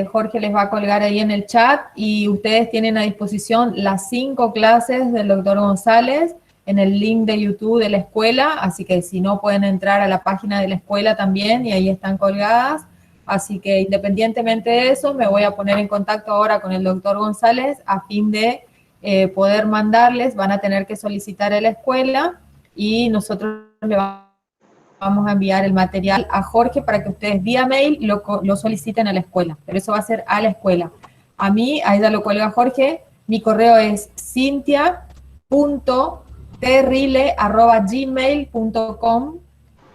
S6: Jorge les va a colgar ahí en el chat y ustedes tienen a disposición las 5 clases del doctor González en el link de YouTube de la escuela, así que si no pueden entrar a la página de la escuela también y ahí están colgadas. Así que independientemente de eso, me voy a poner en contacto ahora con el doctor González a fin de poder mandarles, van a tener que solicitar a la escuela y nosotros le vamos a enviar el material a Jorge para que ustedes vía mail lo soliciten a la escuela, pero eso va a ser a la escuela. A mí, ahí ya lo cuelga Jorge, mi correo es cintia.terrile@gmail.com.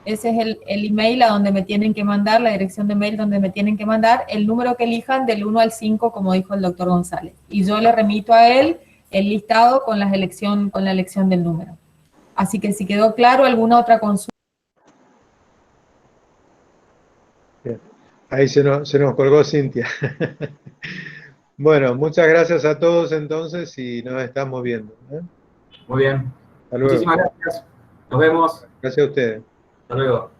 S6: Ese es el email a donde me tienen que mandar, la dirección de mail donde me tienen que mandar, el número que elijan del 1 al 5, como dijo el doctor González. Y yo le remito a él el listado con la elección del número. Así que si quedó claro, ¿alguna otra consulta?
S1: Bien. Ahí se nos colgó Cintia. Bueno, muchas gracias a todos entonces y nos estamos viendo.
S2: Muy bien.
S1: Hasta luego.
S2: Muchísimas gracias. Nos vemos.
S1: Gracias a ustedes.
S2: Hasta luego.